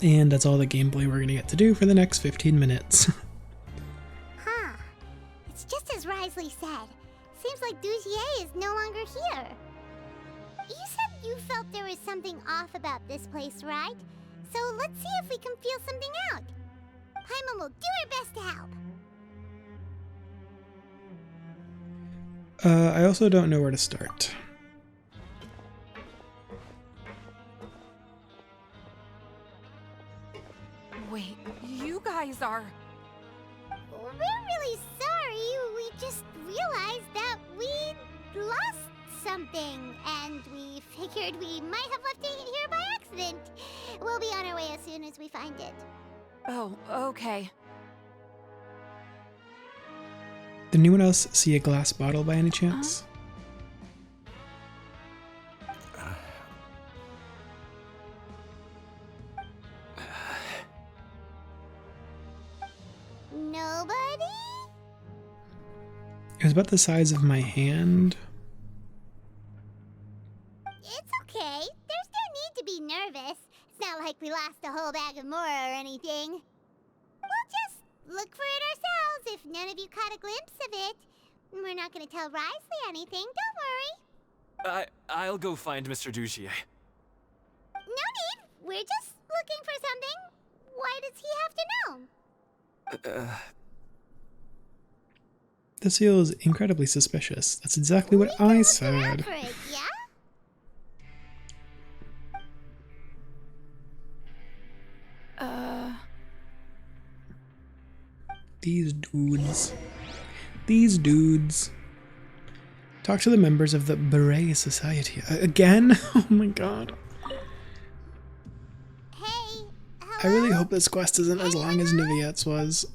And that's all the gameplay we're gonna get to do for the next 15 minutes. Huh. It's just as Wriothesley said. Seems like Dugier is no longer here. You said you felt there was something off about this place, right? So let's see if we can feel something out. Paimon will do her best to help. I also don't know where to start. Wait, you guys are... We're really sorry. We just realized that we lost something, and we figured we might have left it here by accident. We'll be on our way as soon as we find it. Oh, okay. Did anyone else see a glass bottle by any chance? Nobody? It was about the size of my hand. It's okay. There's no need to be nervous. It's not like we lost a whole bag of Mora or anything. We'll just look for it ourselves if none of you caught a glimpse of it. We're not going to tell Wriothesley anything, don't worry. I'll go find Mr. Duchier. No need. We're just looking for something. Why does he have to know? This feels incredibly suspicious. That's exactly what I said. For it, yeah? These dudes. These dudes. Talk to the members of the Beret Society. Again? Oh my god. Hey, hello? I really hope this quest isn't as long as Niviette's was.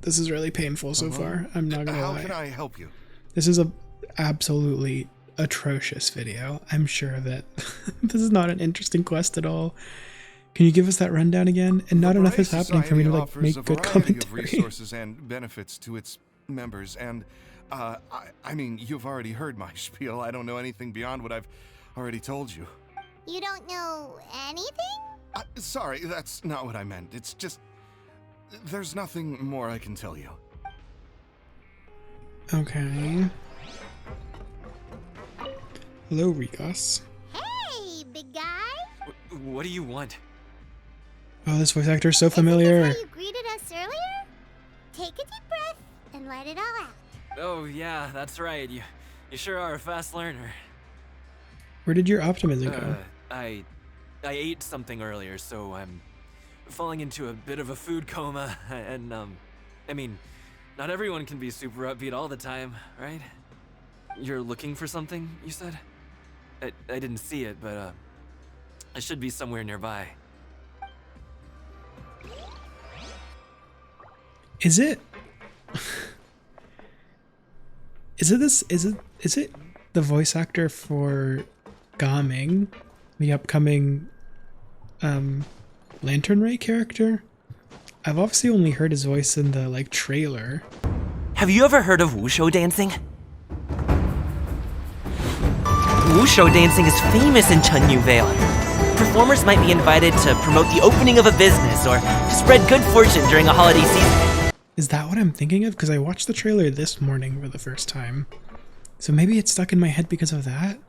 This is really painful so far. I'm not gonna lie. How can I help you? This is a absolutely atrocious video. I'm sure that this is not an interesting quest at all. Can you give us that rundown again? And not enough is happening for me to like make good commentary. Of resources and benefits to its members, and I mean, you've already heard my spiel. I don't know anything beyond what I've already told you. You don't know anything? Sorry, that's not what I meant. It's just there's nothing more I can tell you. Okay. Hello, Rikas. Hey, big guy. What do you want? Oh, this voice actor is so familiar. Isn't this how you greeted us earlier? Take a deep breath and let it all out. Oh yeah, that's right. You sure are a fast learner. Where did your optimism go? I ate something earlier, so I'm falling into a bit of a food coma, and I mean, not everyone can be super upbeat all the time, right? You're looking for something, you said? I didn't see it, but I should be somewhere nearby. Is it the voice actor for Gaming, the upcoming Lantern Ray character? I've obviously only heard his voice in the like trailer. Have you ever heard of Wushu dancing? Wushu dancing is famous in Chunyu Vale. Performers might be invited to promote the opening of a business or to spread good fortune during a holiday season. Is that what I'm thinking of? Because I watched the trailer this morning for the first time. So maybe it's stuck in my head because of that?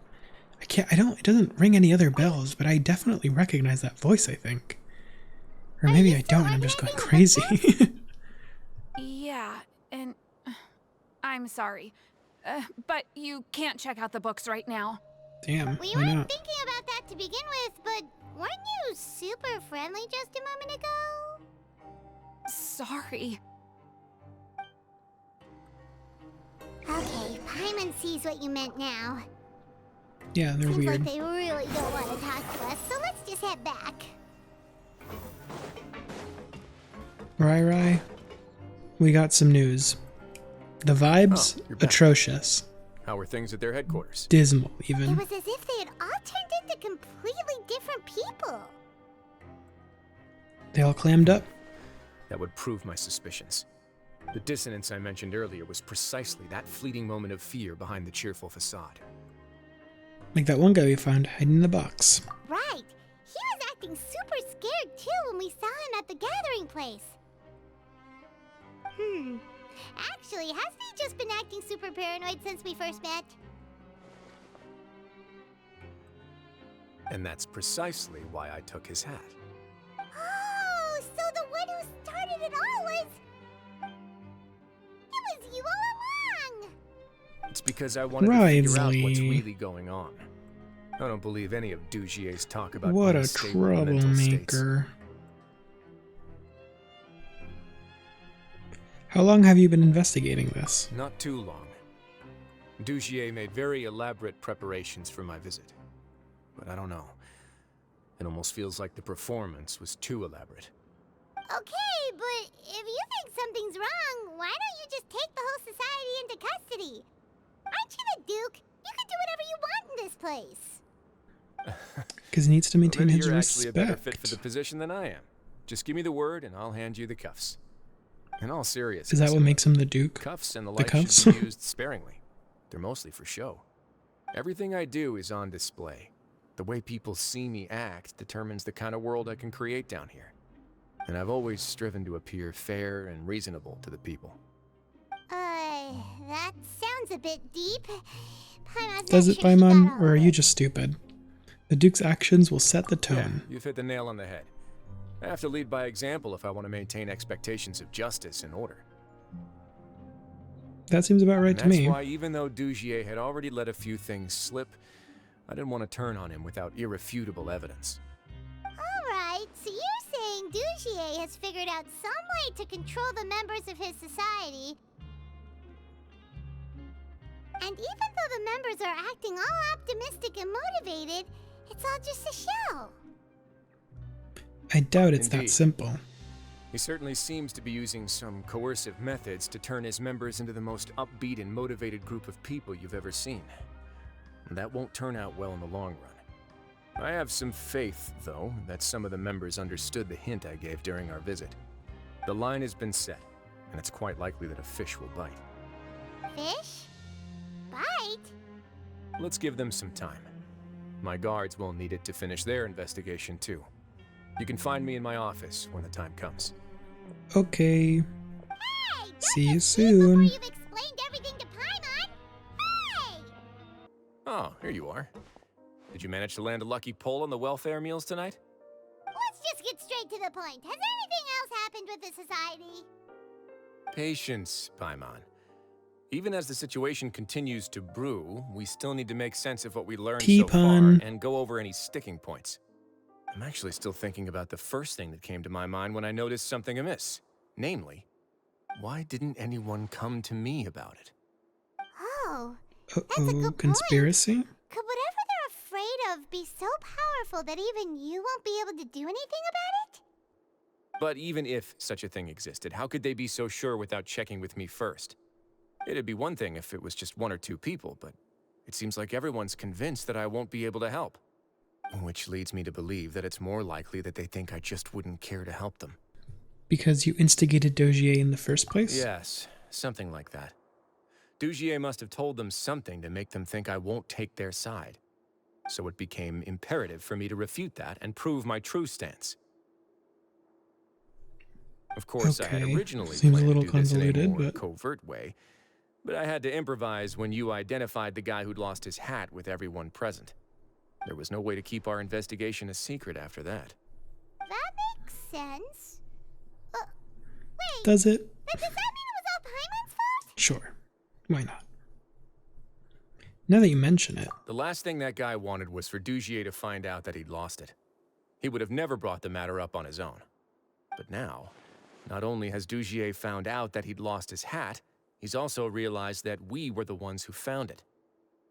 It doesn't ring any other bells, but I definitely recognize that voice, I think. Or maybe I don't and I'm just going crazy. Yeah, and I'm sorry. But you can't check out the books right now. Damn, We why weren't not? thinking about that to begin with, but weren't you super friendly just a moment ago? Sorry. Okay, Paimon sees what you meant now. Yeah, they're Seems weird. like they really don't want to talk to us, so let's just head back. Rai, we got some news. The vibes, you're back. atrocious. How are things at their headquarters? Dismal, It even. was as if they had all turned into completely different people. They all clammed up. That would prove my suspicions. The dissonance I mentioned earlier was precisely that fleeting moment of fear behind the cheerful facade. Like that one guy we found hiding in the box. Right. He was acting super scared too when we saw him at the gathering place. Actually, hasn't he just been acting super paranoid since we first met? And that's precisely why I took his hat. Oh, so the one who started it all was... It was you all along! It's because I wanted to figure out what's Wriothesley. really going on. I don't believe any of Dugier's talk about What a unstable mental states. troublemaker. How long have you been investigating this? Not too long. Dugier made very elaborate preparations for my visit. But I don't know. It almost feels like the performance was too elaborate. Okay, but if you think something's wrong, why don't you just take the whole society into custody? Aren't you the Duke? You can do whatever you want in this place. Because he needs to maintain Maybe his you're respect. actually a better fit for the position than I am. Just give me the word and I'll hand you the cuffs. In all seriousness, Is that what makes him the Duke? Cuffs and the The like cuffs? should be used sparingly. They're mostly for show. Everything I do is on display. The way people see me act determines the kind of world I can create down here. And I've always striven to appear fair and reasonable to the people. That sounds a bit deep. Paimon's Does not it, sure she got Paimon, all or are of you it. just stupid? The Duke's actions will set the tone. Yeah, you've hit the nail on the head. I have to lead by example if I want to maintain expectations of justice and order. That seems about right to me. That's why even though Dugier had already let a few things slip, I didn't want to turn on him without irrefutable evidence. Alright, so you're saying Dugier has figured out some way to control the members of his society. And even though the members are acting all optimistic and motivated, it's all just a show. I doubt it's Indeed. that simple. He certainly seems to be using some coercive methods to turn his members into the most upbeat and motivated group of people you've ever seen. And that won't turn out well in the long run. I have some faith, though, that some of the members understood the hint I gave during our visit. The line has been set, and it's quite likely that a fish will bite. Fish? Bite? Let's give them some time. My guards will need it to finish their investigation, too. You can find me in my office when the time comes. Okay. Hey! See you Before soon. you've explained everything to Paimon! Hey! Oh, here you are. Did you manage to land a lucky pull on the welfare meals tonight? Let's just get straight to the point. Has anything else happened with the society? Patience, Paimon. Even as the situation continues to brew, we still need to make sense of what we learned so far T-pun. and go over any sticking points. I'm actually still thinking about the first thing that came to my mind when I noticed something amiss. Namely, why didn't anyone come to me about it? Oh, that's a Uh-oh, good conspiracy? point. Could whatever they're afraid of be so powerful that even you won't be able to do anything about it? But even if such a thing existed, how could they be so sure without checking with me first? It'd be one thing if it was just one or two people, but it seems like everyone's convinced that I won't be able to help. Which leads me to believe that it's more likely that they think I just wouldn't care to help them. Because you instigated Dogier in the first place? Yes, something like that. Dugier must have told them something to make them think I won't take their side. So it became imperative for me to refute that and prove my true stance. Of course, I had Okay. originally Seems a planned little to do this in a convoluted, more but- covert way, but I had to improvise when you identified the guy who'd lost his hat with everyone present. There was no way to keep our investigation a secret after that. That makes sense. Wait, Does it? but does that mean it was all Paimon's fault? Sure. Why not? Now that you mention it, The last thing that guy wanted was for Dugier to find out that he'd lost it. He would have never brought the matter up on his own. But now, not only has Dugier found out that he'd lost his hat, he's also realized that we were the ones who found it.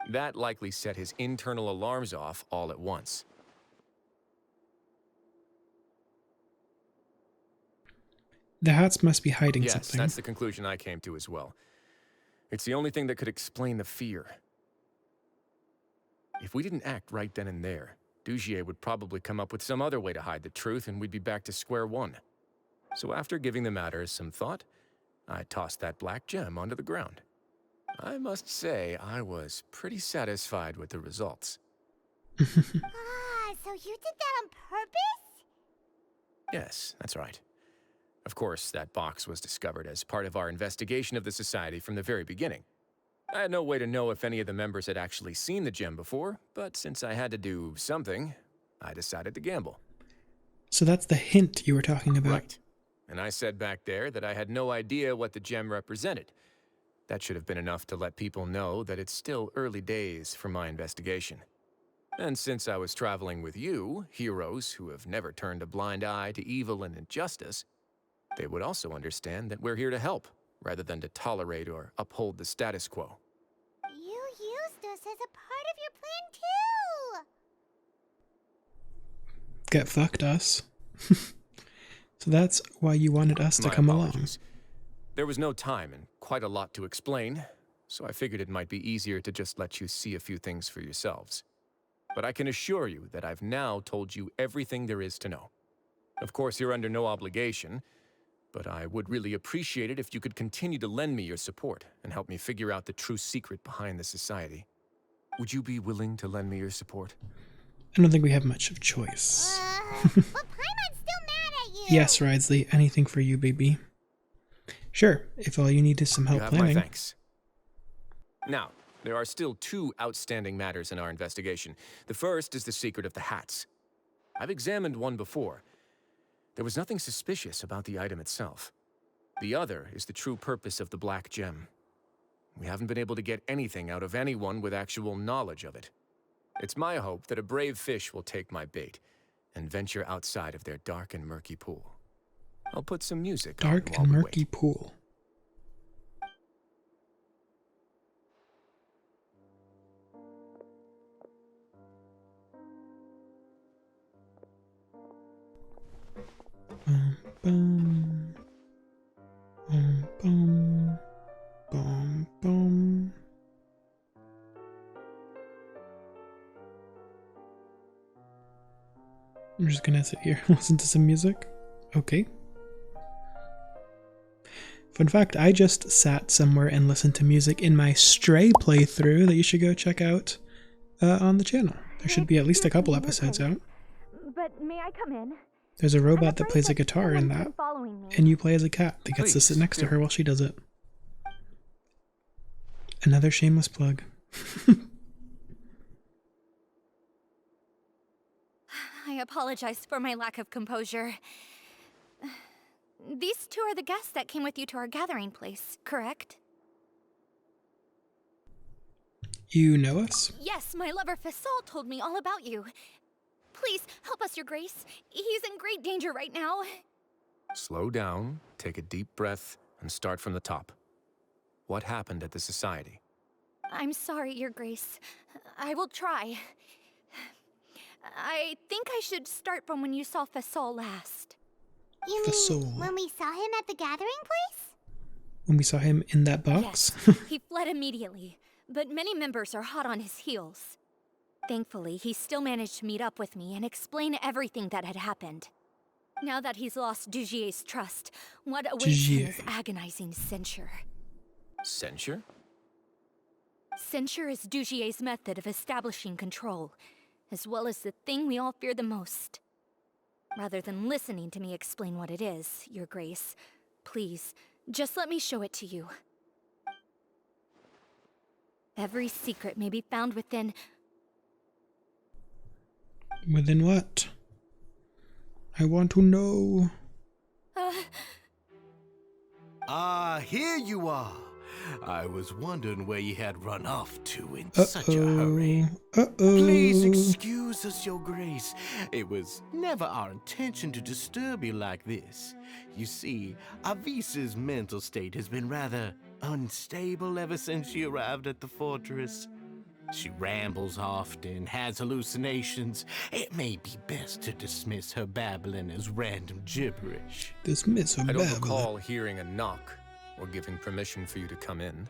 That likely set his internal alarms off all at once. the hats must be hiding Yes, something. that's the conclusion I came to as well. It's the only thing that could explain the fear. If we didn't act right then and there, Dugier would probably come up with some other way to hide the truth and we'd be back to square one. So after giving the matter some thought, I tossed that black gem onto the ground. I must say, I was pretty satisfied with the results. Ah, so you did that on purpose? Yes, that's right. Of course, that box was discovered as part of our investigation of the society from the very beginning. I had no way to know if any of the members had actually seen the gem before, but since I had to do something, I decided to gamble. So that's the hint you were talking about. Right. And I said back there that I had no idea what the gem represented. That should have been enough to let people know that it's still early days for my investigation. And since I was traveling with you, heroes who have never turned a blind eye to evil and injustice, they would also understand that we're here to help, rather than to tolerate or uphold the status quo. You used us as a part of your plan too! Get fucked us. So that's why you wanted us to come along. There was no time and quite a lot to explain, so I figured it might be easier to just let you see a few things for yourselves. But I can assure you that I've now told you everything there is to know. Of course, you're under no obligation, but I would really appreciate it if you could continue to lend me your support and help me figure out the true secret behind the society. Would you be willing to lend me your support? I don't think we have much of choice. But Paimon's still mad at you! Yes, Wriothesley, anything for you, baby. Sure, if all you need is some help you have planning. My thanks. Now, there are still 2 outstanding matters in our investigation. The first is the secret of the hats. I've examined one before. There was nothing suspicious about the item itself. The other is the true purpose of the black gem. We haven't been able to get anything out of anyone with actual knowledge of it. It's my hope that a brave fish will take my bait and venture outside of their dark and murky pool. I'll put some music dark on while and we murky wait. pool. Boom, boom, boom, boom, boom. I'm just gonna sit here and listen to some music. Okay. Fun fact, I just sat somewhere and listened to music in my Stray playthrough that you should go check out on the channel. There should be at least a couple episodes out. But may I come in? There's a robot that plays a guitar in that, and you play as a cat that gets to sit next to her while she does it. Another shameless plug. I apologize for my lack of composure. These 2 are the guests that came with you to our gathering place, correct? You know us? Yes, my lover Fasol told me all about you. Please, help us, Your Grace. He's in great danger right now. Slow down, take a deep breath, and start from the top. What happened at the Society? I'm sorry, Your Grace. I will try. I think I should start from when you saw Fasol last. You mean when we saw him at the gathering place? When we saw him in that box? Yes, he fled immediately, but many members are hot on his heels. Thankfully, he still managed to meet up with me and explain everything that had happened. Now that he's lost Dugier's trust, what awaits him is agonizing censure. Censure? Censure is Dugier's method of establishing control, as well as the thing we all fear the most. Rather than listening to me explain what it is, Your Grace, please, just let me show it to you. Every secret may be found within... Within what? I want to know. Here you are. I was wondering where you had run off to in such a hurry. Please excuse us, Your Grace. It was never our intention to disturb you like this. You see, Avisa's mental state has been rather unstable ever since she arrived at the fortress. She rambles often, has hallucinations. It may be best to dismiss her babbling as random gibberish. Dismiss her babbling? I don't recall hearing a knock or giving permission for you to come in.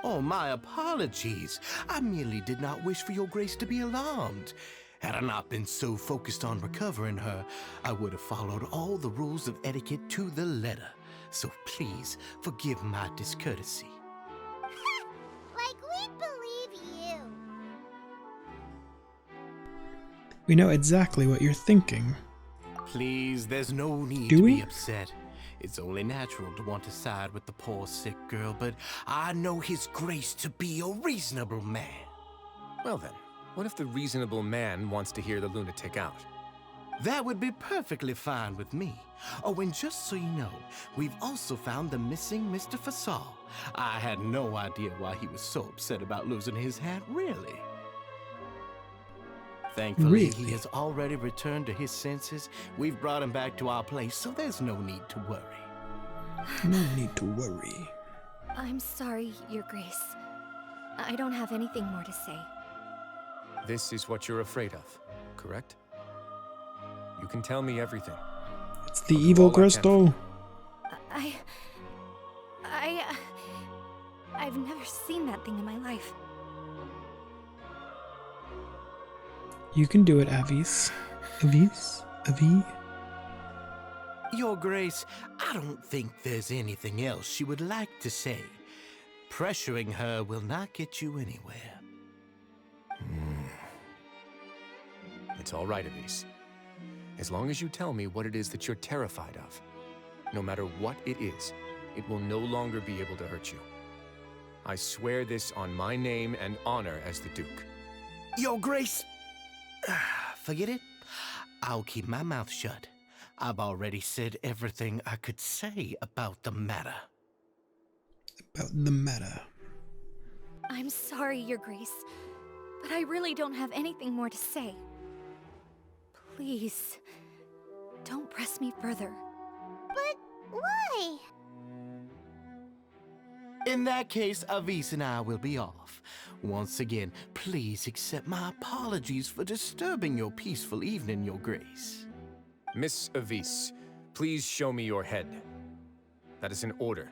Oh, my apologies. I merely did not wish for Your Grace to be alarmed. Had I not been so focused on recovering her, I would have followed all the rules of etiquette to the letter. So please, forgive my discourtesy. Like we'd believe you. We know exactly what you're thinking. Please, there's no need to be upset. It's only natural to want to side with the poor sick girl, but I know His Grace to be a reasonable man. Well then, what if the reasonable man wants to hear the lunatic out? That would be perfectly fine with me. Oh, and just so you know, we've also found the missing Mr. Fasol. I had no idea why he was so upset about losing his hat, really. Thankfully, he has already returned to his senses. We've brought him back to our place, so there's no need to worry. No need to worry. I'm sorry, Your Grace. I don't have anything more to say. This is what you're afraid of, correct? You can tell me everything. It's the evil crystal. I've never seen that thing in my life. You can do it, Avis. Avi? Your Grace, I don't think there's anything else she would like to say. Pressuring her will not get you anywhere. It's all right, Avis. As long as you tell me what it is that you're terrified of. No matter what it is, it will no longer be able to hurt you. I swear this on my name and honor as the Duke. Your Grace, forget it. I'll keep my mouth shut. I've already said everything I could say about the matter. I'm sorry, Your Grace, but I really don't have anything more to say. Please, don't press me further. But why? In that case, Avis and I will be off. Once again, please accept my apologies for disturbing your peaceful evening, Your Grace. Miss Avis, please show me your head. That is an order.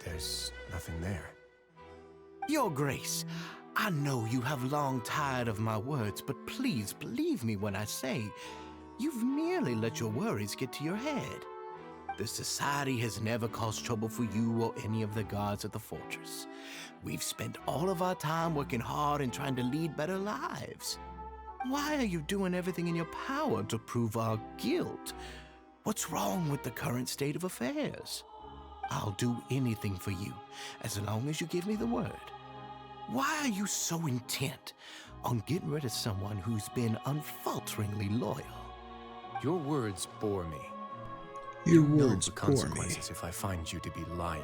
There's nothing there. Your Grace, I know you have long tired of my words, but please believe me when I say you've merely let your worries get to your head. The Society has never caused trouble for you or any of the guards at the fortress. We've spent all of our time working hard and trying to lead better lives. Why are you doing everything in your power to prove our guilt? What's wrong with the current state of affairs? I'll do anything for you, as long as you give me the word. Why are you so intent on getting rid of someone who's been unfalteringly loyal? Your words bore me. Your You know words the bore me. consequences if I find you to be lying.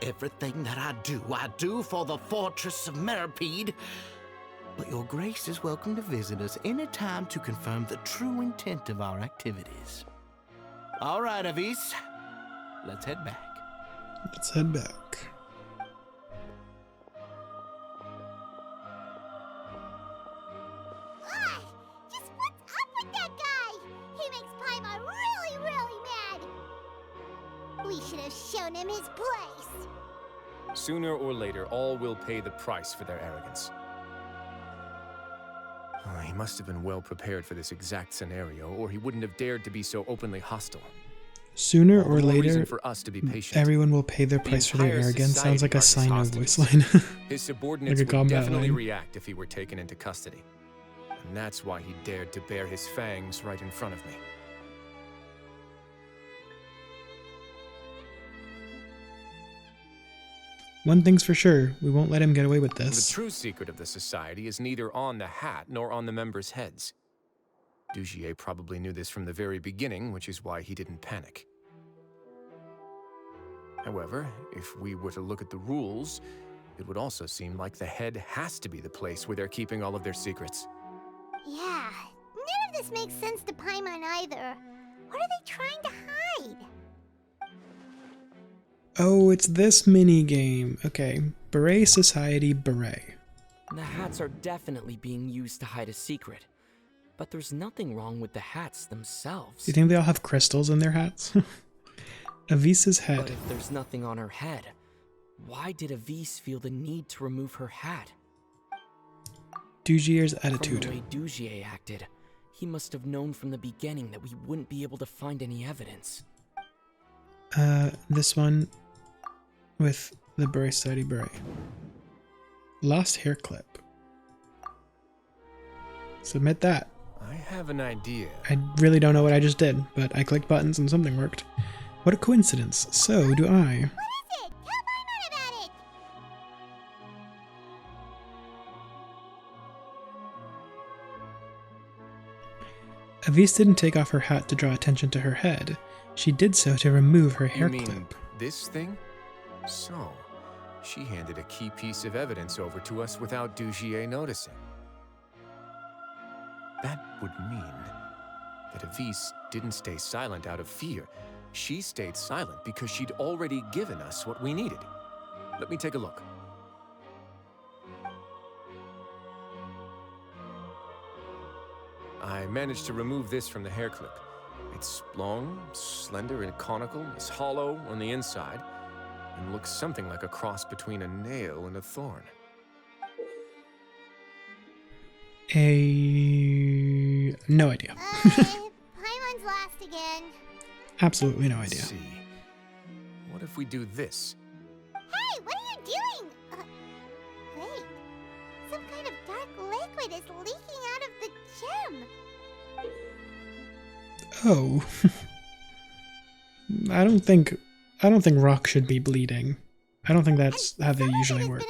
Everything that I do for the Fortress of Meripede. But Your Grace is welcome to visit us anytime to confirm the true intent of our activities. All right, Avis. Let's head back. Let's head back. Ugh! Just what's up with that guy? He makes Paimon really, really mad. We should have shown him his place. Sooner or later, all will pay the price for their arrogance. Oh, he must have been well prepared for this exact scenario, or he wouldn't have dared to be so openly hostile. Sooner All or the more later, reason for us to be patient. everyone will pay their The price for their entire arrogance. Sounds like a society sign of hostages. voice line. His subordinates Like a would combat definitely line. react if he were taken into custody. And that's why he dared to bare his fangs right in front of me. One thing's for sure, we won't let him get away with The this. true secret of the society is neither on the hat nor on the members' heads. Dugier probably knew this from the very beginning, which is why he didn't panic. However, if we were to look at the rules, it would also seem like the head has to be the place where they're keeping all of their secrets. Yeah, none of this makes sense to Paimon either. What are they trying to hide? Oh, it's this mini game. Okay, Beret Society Beret. The hats are definitely being used to hide a secret. But there's nothing wrong with the hats themselves. Do you think they all have crystals in their hats? Avisa's head. But if there's nothing on her head, why did Avis feel the need to remove her hat? Dugier's From attitude. the way Dugier acted, he must have known from the beginning that we wouldn't be able to find any evidence. This one with the Beret Society Beret. Lost hair clip. Submit that. I have an idea. I really don't know what I just did, but I clicked buttons and something worked. What a coincidence. So do I. What is it? Tell Paimon about it! Avis didn't take off her hat to draw attention to her head. She did so to remove her hair You mean clip. this thing? So, she handed a key piece of evidence over to us without Dugier noticing. That would mean that Avis didn't stay silent out of fear. She stayed silent because she'd already given us what we needed. Let me take a look. I managed to remove this from the hair clip. It's long, slender, and conical, is hollow on the inside, and looks something like a cross between a nail and a thorn. No idea. Paimon's lost again. Absolutely no idea. Let's see. What if we do this? Hey, what are you doing? Wait. Some kind of dark liquid is leaking out of the gem. Oh. I don't think rock should be bleeding. I don't think that's how they usually work.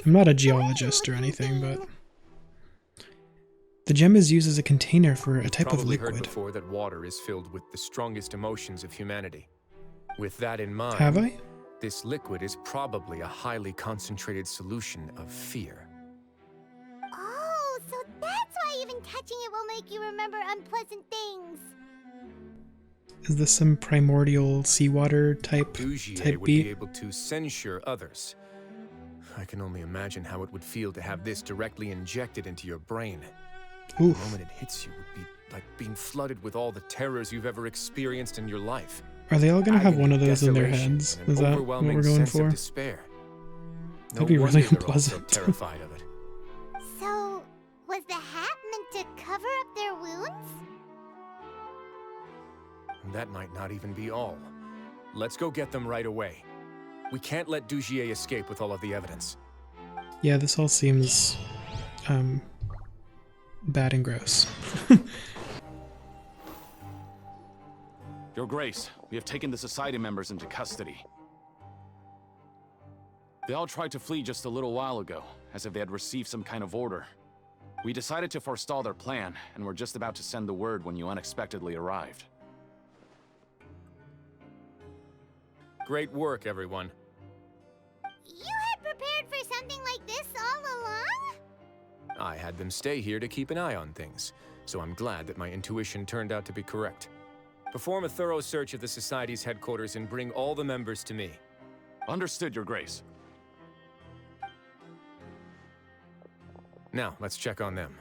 I'm not a geologist or anything, but the gem is used as a container for a type of liquid. Probably heard before that water is filled with the strongest emotions of humanity. With that in mind, have I? This liquid is probably a highly concentrated solution of fear. Oh, so that's why even touching it will make you remember unpleasant things. Is this some primordial seawater type Dugier would be able to censure others. I can only imagine how it would feel to have this directly injected into your brain. Oof. The moment it hits you would be like being flooded with all the terrors you've ever experienced in your life. Are they all gonna have one of those in their desolation, heads? an Is that what we're going sense for? Of despair. That'd be wonder really they're all so unpleasant. terrified of it. So, was the hat meant to cover up their wounds? That might not even be all. Let's go get them right away. We can't let Dugier escape with all of the evidence. Yeah, this all seems bad and gross. Your Grace, we have taken the Society members into custody. They all tried to flee just a little while ago, as if they had received some kind of order. We decided to forestall their plan, and were just about to send the word when you unexpectedly arrived. Great work, everyone. You had prepared for something like this all along? I had them stay here to keep an eye on things, so I'm glad that my intuition turned out to be correct. Perform a thorough search of the Society's headquarters and bring all the members to me. Understood, Your Grace. Now, let's check on them.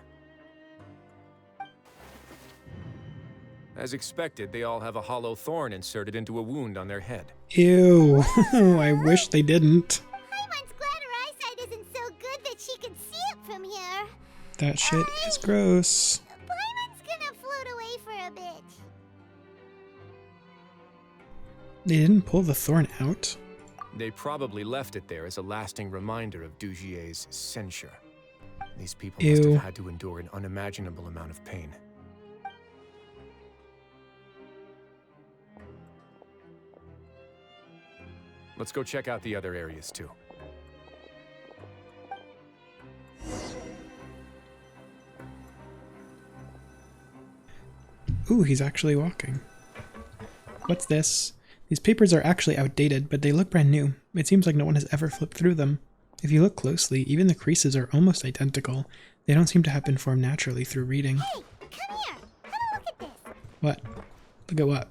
As expected, they all have a hollow thorn inserted into a wound on their head. Ew. I wish they didn't. Paimon's glad her eyesight isn't so good that she can see it from here. That shit is gross. Paimon's gonna float away for a bit. They didn't pull the thorn out? They probably left it there as a lasting reminder of Dugier's censure. These people must have had to endure an unimaginable amount of pain. Let's go check out the other areas too. Ooh, he's actually walking. What's this? These papers are actually outdated, but they look brand new. It seems like no one has ever flipped through them. If you look closely, even the creases are almost identical. They don't seem to have been formed naturally through reading. Hey, come here. Have a look at this. What? Look at what?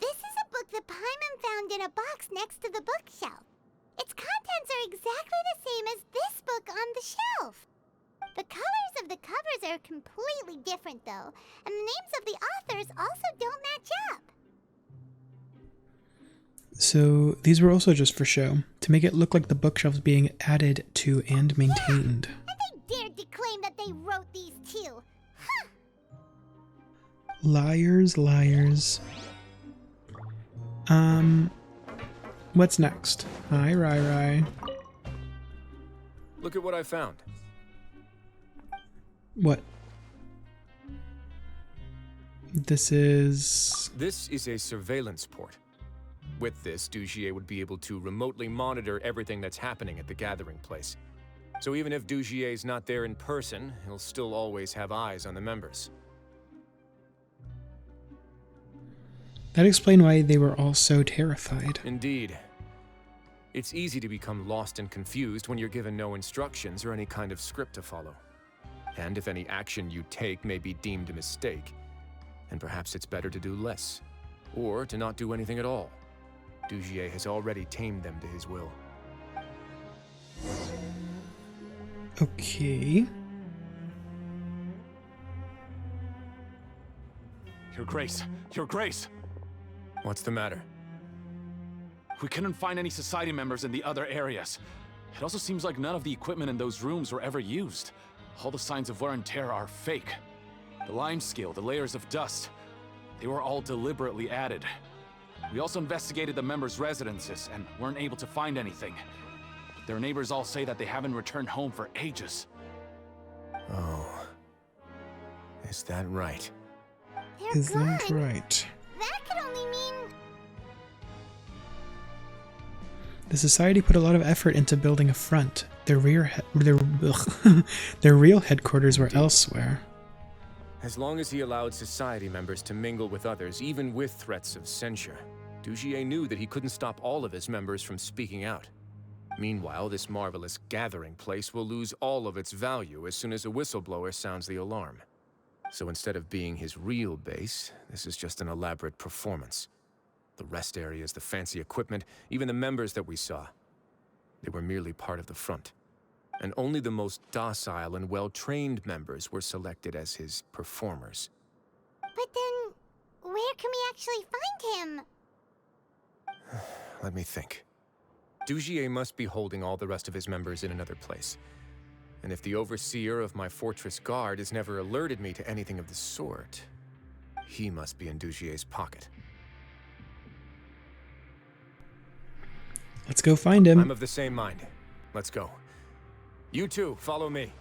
This is a book that Paimon found in a box next to the bookshelf. Its contents are exactly the same as this book on the shelf. The colors of the covers are completely different, though, and the names of the authors also don't match up. So these were also just for show, to make it look like the bookshelf's being added to and maintained. Yeah, and they dared to claim that they wrote these too. Huh. Liars, liars. What's next? Hi, Rai. Look at what I found. What? This is a surveillance port. With this, Dugier would be able to remotely monitor everything that's happening at the gathering place. So even if Dugier's not there in person, he'll still always have eyes on the members. That explains why they were all so terrified. Indeed. It's easy to become lost and confused when you're given no instructions or any kind of script to follow. And if any action you take may be deemed a mistake, then perhaps it's better to do less, or to not do anything at all. Dugier has already tamed them to his will. Okay. Your Grace! Your Grace! What's the matter? We couldn't find any society members in the other areas. It also seems like none of the equipment in those rooms were ever used. All the signs of wear and tear are fake. The lime scale, the layers of dust, they were all deliberately added. We also investigated the members' residences and weren't able to find anything. Their neighbors all say that they haven't returned home for ages. Oh. Is that right? Is that right? That could only mean... The Society put a lot of effort into building a front. Their real headquarters were elsewhere. As long as he allowed Society members to mingle with others, even with threats of censure, Dugier knew that he couldn't stop all of his members from speaking out. Meanwhile, this marvelous gathering place will lose all of its value as soon as a whistleblower sounds the alarm. So instead of being his real base, this is just an elaborate performance. The rest areas, the fancy equipment, even the members that we saw. They were merely part of the front. And only the most docile and well-trained members were selected as his performers. But then, where can we actually find him? Let me think. Dugier must be holding all the rest of his members in another place. And if the overseer of my fortress guard has never alerted me to anything of the sort, he must be in Dugier's pocket. Let's go find him. I'm of the same mind. Let's go. You two, follow me.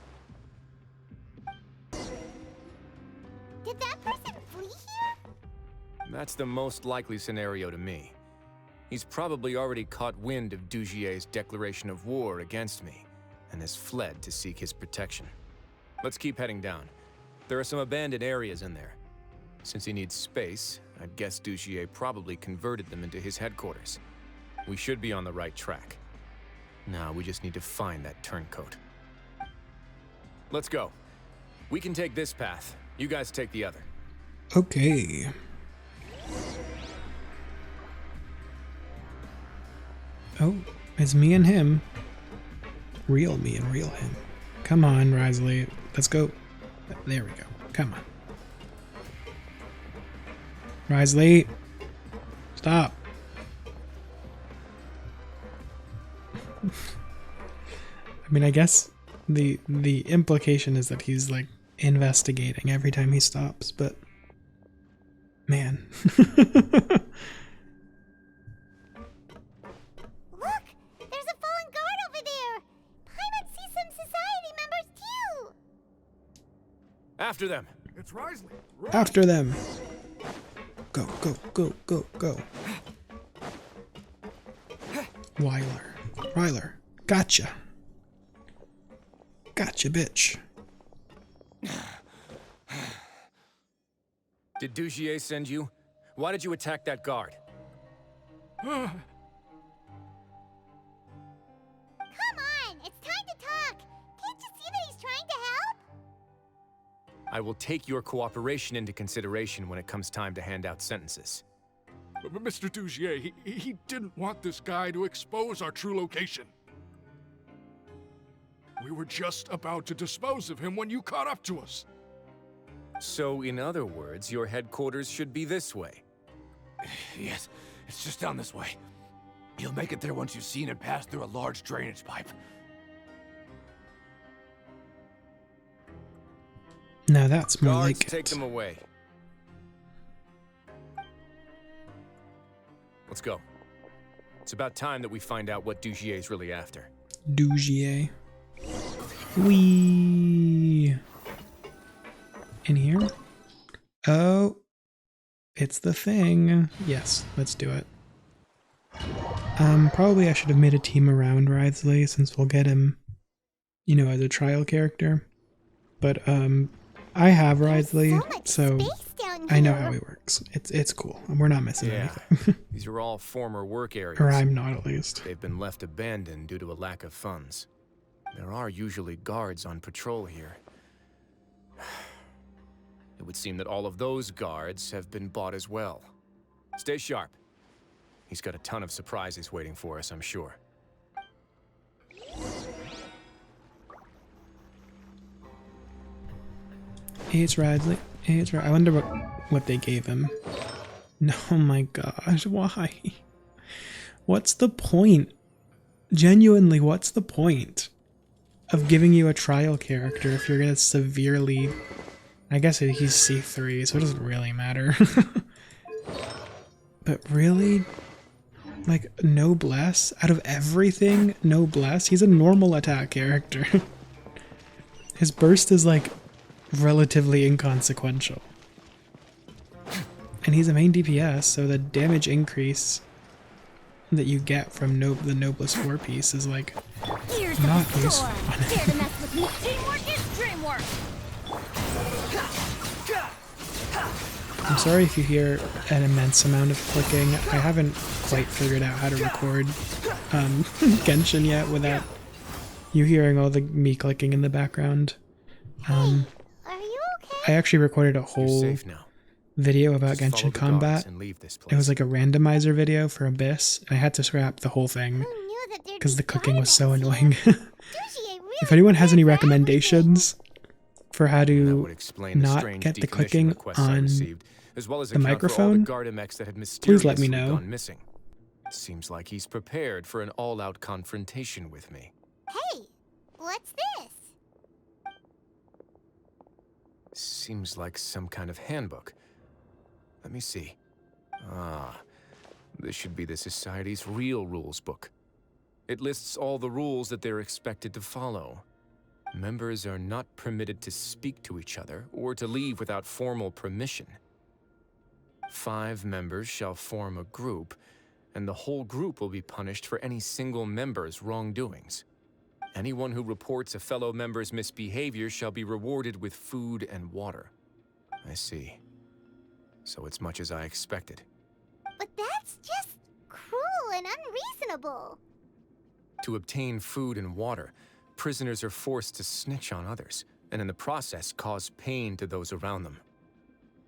Did that person flee here? That's the most likely scenario to me. He's probably already caught wind of Dugier's declaration of war against me, and has fled to seek his protection. Let's keep heading down. There are some abandoned areas in there. Since he needs space, I'd guess Dugier probably converted them into his headquarters. We should be on the right track. Now we just need to find that turncoat. Let's go. We can take this path. You guys take the other. Okay. Oh, it's me and him. Real me and real him. Come on, Wriothesley. Let's go. There we go. Come on. Wriothesley. Stop. I mean, I guess the implication is that he's like investigating every time he stops, but man. Look, there's a fallen guard over there. Paimon sees some society members too. After them. It's Wriothesley. After them. Go, go, go, go, go. Ryler. Gotcha. Gotcha, bitch. Did Dugier send you? Why did you attack that guard? Come on, it's time to talk. Can't you see that he's trying to help? I will take your cooperation into consideration when it comes time to hand out sentences. But Mr. Dugier, he didn't want this guy to expose our true location. We were just about to dispose of him when you caught up to us. So, in other words, your headquarters should be this way. Yes, it's just down this way. You'll make it there once you've seen it pass through a large drainage pipe. Now that's more Guards, like it. take them away. Let's go. It's about time that we find out what Dugier's really after. Dugier. Wee. In here? Oh. It's the thing. Yes, let's do it. Probably I should have made a team around Wriothesley since we'll get him, you know, as a trial character. But, I have Wriothesley, so I know how he works. It's cool. We're not missing anything. These are all former work areas. Or I'm not, at least. They've been left abandoned due to a lack of funds. There are usually guards on patrol here. It would seem that all of those guards have been bought as well. Stay sharp. He's got a ton of surprises waiting for us, I'm sure. It's Wriothesley. It's right. I wonder what they gave him. No, oh my gosh, why? What's the point? Genuinely, what's the point of giving you a trial character if you're gonna severely... I guess he's C3, so it doesn't really matter. But really? Like, Noblesse? Out of everything, Noblesse? He's a normal attack character. His burst is, like, relatively inconsequential. And he's a main DPS, so the damage increase that you get from the Noblesse 4 piece is, like, not useful. Dare to mess with me. Teamwork is dreamwork. I'm sorry if you hear an immense amount of clicking. I haven't quite figured out how to record Genshin yet without you hearing all the me clicking in the background. Are you okay? I actually recorded a whole video about Genshin combat. It was like a randomizer video for Abyss. I had to scrap the whole thing because the clicking was so annoying. If anyone has any recommendations for how to not get the clicking on the microphone, please let me know. Seems like he's prepared for an all-out confrontation with me. Hey, what's this? Seems like some kind of handbook. Let me see. Ah, this should be the Society's real rules book. It lists all the rules that they're expected to follow. Members are not permitted to speak to each other or to leave without formal permission. 5 members shall form a group, and the whole group will be punished for any single member's wrongdoings. Anyone who reports a fellow member's misbehavior shall be rewarded with food and water. I see. So it's much as I expected. But that's just cruel and unreasonable. To obtain food and water, prisoners are forced to snitch on others, and in the process cause pain to those around them.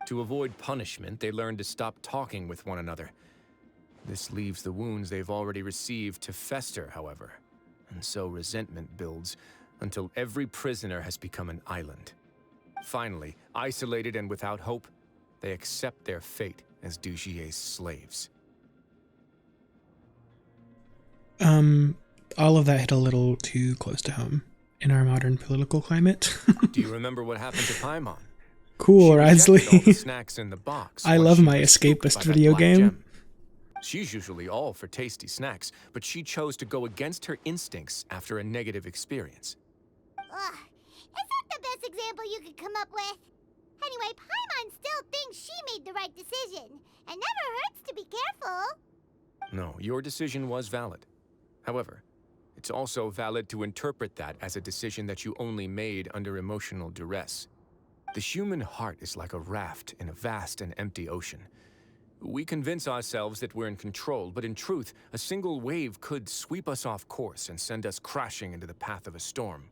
To avoid punishment, they learn to stop talking with one another. This leaves the wounds they've already received to fester, however, and so resentment builds until every prisoner has become an island. Finally, isolated and without hope, they accept their fate as Dugier's slaves. All of that hit a little too close to home in our modern political climate. Do you remember what happened to Paimon? Cool, Wriothesley. Snacks in the box. I love my escapist video game. She's usually all for tasty snacks, but she chose to go against her instincts after a negative experience. Ugh, is that the best example you could come up with? Anyway, Paimon still thinks she made the right decision. It never hurts to be careful. No, your decision was valid. However, it's also valid to interpret that as a decision that you only made under emotional duress. The human heart is like a raft in a vast and empty ocean. We convince ourselves that we're in control, but in truth, a single wave could sweep us off course and send us crashing into the path of a storm.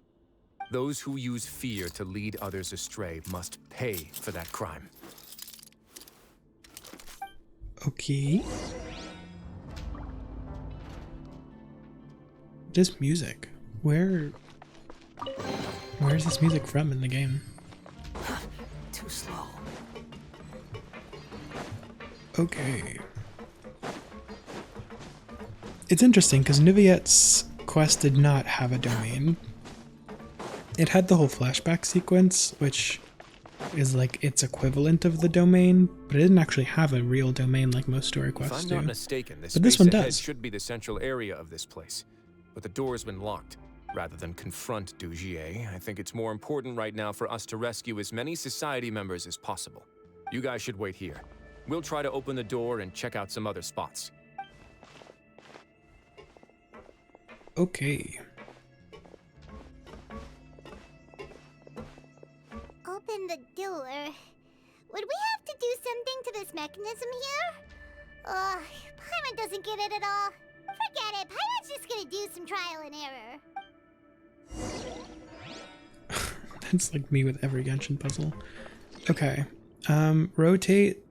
Those who use fear to lead others astray must pay for that crime. Okay. This music. Where's this music from in the game? Too slow. Okay. It's interesting because Nuviet's quest did not have a domain. It had the whole flashback sequence, which is like its equivalent of the domain, but it didn't actually have a real domain like most story quests do. If I'm not mistaken, but this one does. Should be the central area of this place, but the door's been locked. Rather than confront Dugier, I think it's more important right now for us to rescue as many Society members as possible. You guys should wait here. We'll try to open the door and check out some other spots. Okay. Open the door. Would we have to do something to this mechanism here? Ugh, Paimon doesn't get it at all. Forget it, Paimon's just gonna do some trial and error. That's like me with every Genshin puzzle. Okay. Rotate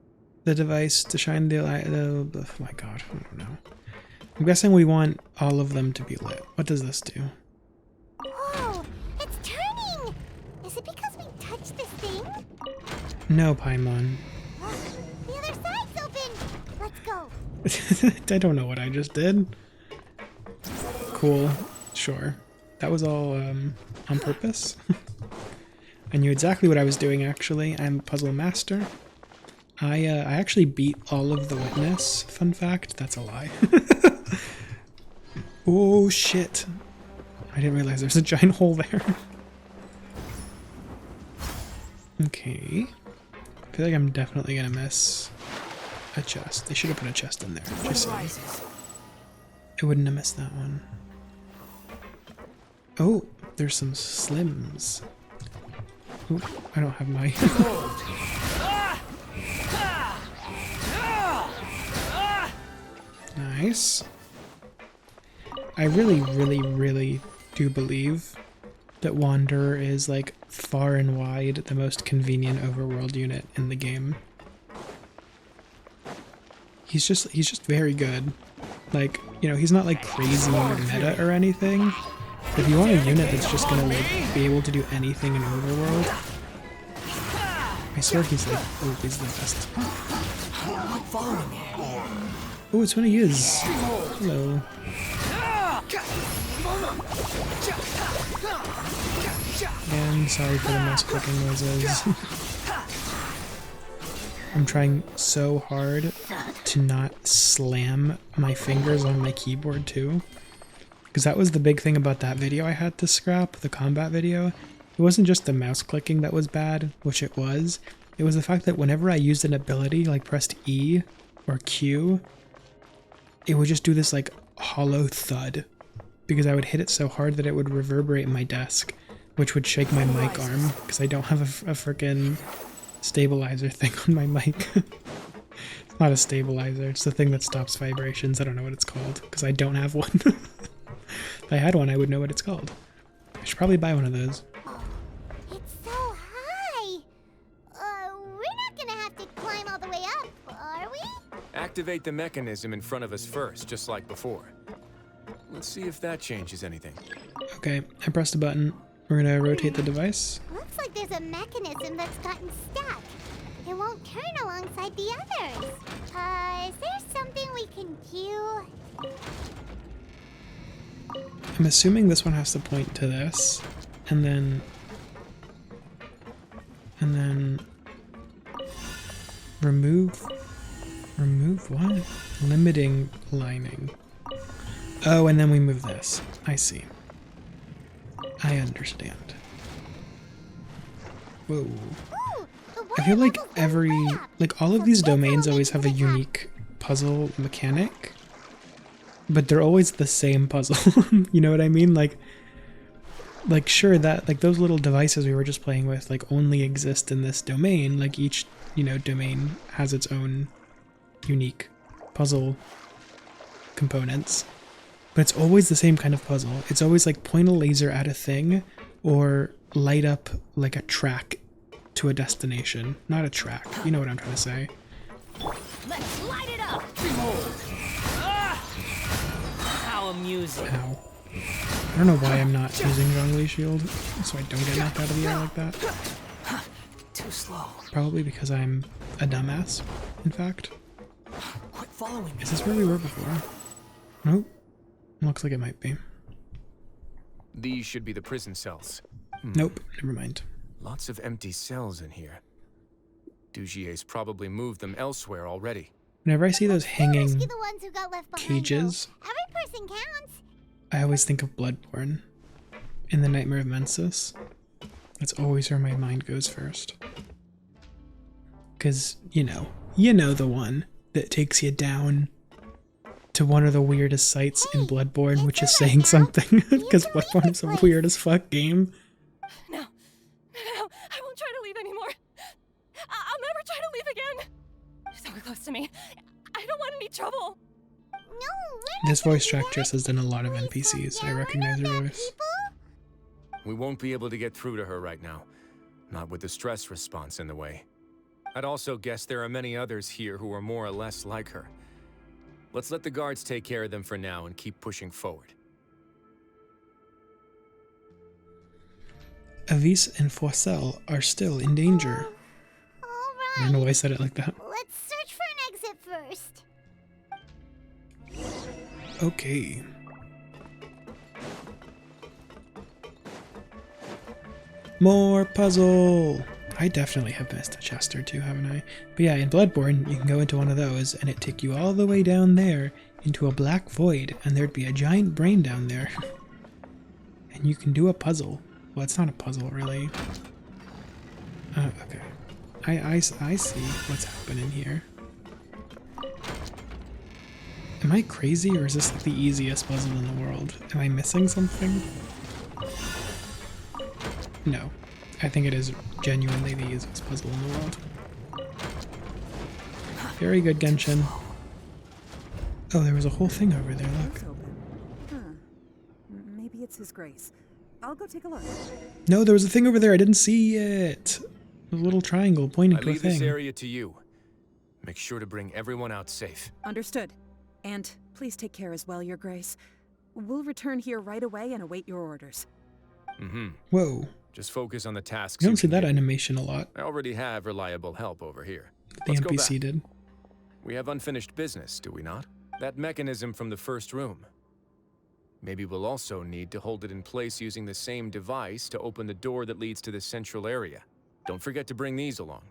the device to shine the light. Oh my god, I don't know. I'm guessing we want all of them to be lit. What does this do? Oh, it's turning! Is it because we touched this thing? No, Paimon. The other side's open. Let's go. I don't know what I just did. Cool. Sure. That was all on purpose. I knew exactly what I was doing, actually. I'm a puzzle master. I actually beat all of the witness. Fun fact, that's a lie. Oh, shit. I didn't realize there's a giant hole there. Okay. I feel like I'm definitely gonna miss a chest. They should have put a chest in there. Just saying. I wouldn't have missed that one. Oh, there's some slims. Oh, I don't have my... Nice. I really do believe that Wanderer is, like, far and wide the most convenient overworld unit in the game. He's just very good. Like, you know, he's not like crazy or meta or anything. But if you want a unit that's just gonna like be able to do anything in overworld, I swear he's like, oh, he's the best. Oh, it's one of his. Hello. Again, sorry for the mouse clicking noises. I'm trying so hard to not slam my fingers on my keyboard too. Because that was the big thing about that video I had to scrap, the combat video. It wasn't just the mouse clicking that was bad, which it was. It was the fact that whenever I used an ability, like pressed E or Q, it would just do this like hollow thud. Because I would hit it so hard that it would reverberate my desk, which would shake my mic arm, because I don't have a frickin' stabilizer thing on my mic. It's not a stabilizer, it's the thing that stops vibrations. I don't know what it's called, because I don't have one. If I had one, I would know what it's called. I should probably buy one of those. It's so high. We're not gonna have to climb all the way up, are we? Activate the mechanism in front of us first, just like before. Let's see if that changes anything. Okay, I pressed a button. We're gonna rotate the device. Looks like there's a mechanism that's gotten stuck. It won't turn alongside the others. Is there something we can do? I'm assuming this one has to point to this, and then remove what? Limiting lining. Oh, and then we move this. I see. I understand. Whoa. I feel like all of these domains always have a unique puzzle mechanic, but they're always the same puzzle. You know what I mean? Like sure, that like those little devices we were just playing with like only exist in this domain. Like each, you know, domain has its own unique puzzle components. But it's always the same kind of puzzle. It's always like point a laser at a thing or light up like a track to a destination. Not a track. You know what I'm trying to say. Let's light it up. How amusing. Ow. I don't know why I'm not using Zhongli Shield, so I don't get knocked out of the air like that. Too slow. Probably because I'm a dumbass, in fact. Quit following me. Is this where we were before? Nope. Looks like it might be. These should be the prison cells. Nope, never mind. Lots of empty cells in here. Dugier's probably moved them elsewhere already. Whenever I see those hanging The ones who got left behind, cages, though. Every person counts. I always think of Bloodborne in the Nightmare of Mensis. That's always where my mind goes first. Because, you know the one that takes you down to one of the weirdest sites in Bloodborne, which is saying something, because Bloodborne is a weird as fuck game. No, I won't try to leave anymore. I'll never try to leave again. So close to me. I don't want any trouble. This voice actress has done a lot of NPCs. I recognize her voice. We won't be able to get through to her right now. Not with the stress response in the way. I'd also guess there are many others here who are more or less like her. Let's let the guards take care of them for now and keep pushing forward. Avis and Foissel are still in danger. I don't know why I said it like that. Let's search for an exit first. Okay. More puzzle! I definitely have missed a chest or two, haven't I? But yeah, in Bloodborne, you can go into one of those, and it'd take you all the way down there into a black void, and there'd be a giant brain down there. And you can do a puzzle. Well, it's not a puzzle, really. Okay. I see what's happening here. Am I crazy, or is this like the easiest puzzle in the world? Am I missing something? No. I think it is genuinely the easiest puzzle in the world. Very good, Genshin. Oh, there was a whole thing over there, look. Maybe it's His Grace. I'll go take a look. No, there was a thing over there. I didn't see it. A little triangle pointing to a I leave thing. this area to you. Make sure to bring everyone out safe. Understood. And please take care as well, Your Grace. We'll return here right away and await your orders. Mm-hmm. Whoa. Just focus on the tasks. You don't see that animation a lot. I already have reliable help over here. The Let's NPC go back. did. We have unfinished business, do we not? That mechanism from the first room. Maybe we'll also need to hold it in place using the same device to open the door that leads to the central area. Don't forget to bring these along.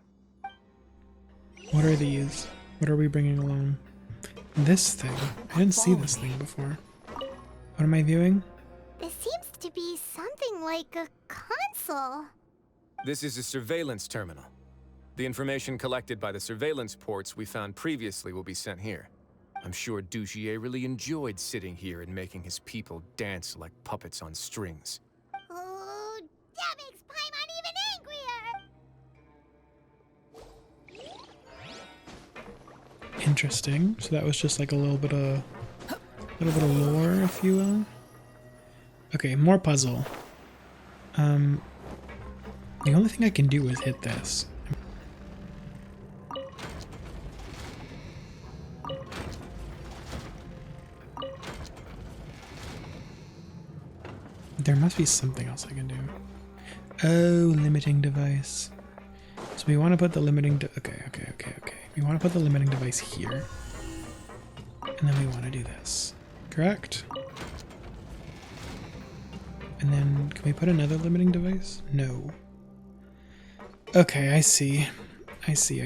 What are these? What are we bringing along? This thing. I didn't see this thing before. What am I viewing? This seems to be something like a console. This is a surveillance terminal. The information collected by the surveillance ports we found previously will be sent here. I'm sure Dugier really enjoyed sitting here and making his people dance like puppets on strings. Oh, that makes Paimon even angrier! Interesting. So that was just like a little bit of lore, if you will. Okay, more puzzle. The only thing I can do is hit this. There must be something else I can do. Oh, limiting device. So we want to put the limiting okay. We want to put the limiting device here. And then we want to do this. Correct? And then can we put another limiting device? No. Okay, I see. I see.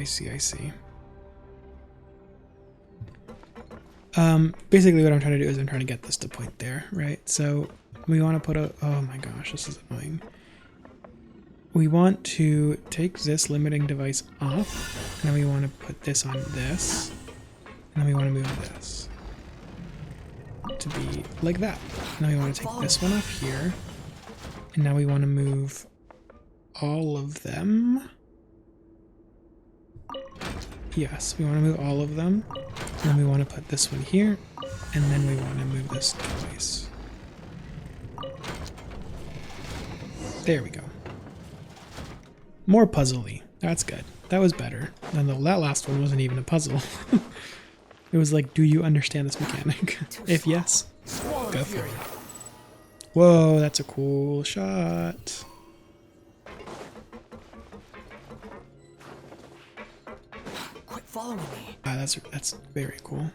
Basically what I'm trying to do is I'm trying to get this to point there, right? So we want to put a, oh my gosh, this is annoying. We want to take this limiting device off, and then we want to put this on this, and then we want to move this to be like that. And then we want to take this one off here, and now we want to move all of them. Yes, we want to move all of them, and then we want to put this one here, and then we want to move this twice. There we go. More puzzly. That's good. That was better. And that last one wasn't even a puzzle. It was like, do you understand this mechanic? If yes, go for it. Whoa, that's a cool shot. Quit following me. That's very cool.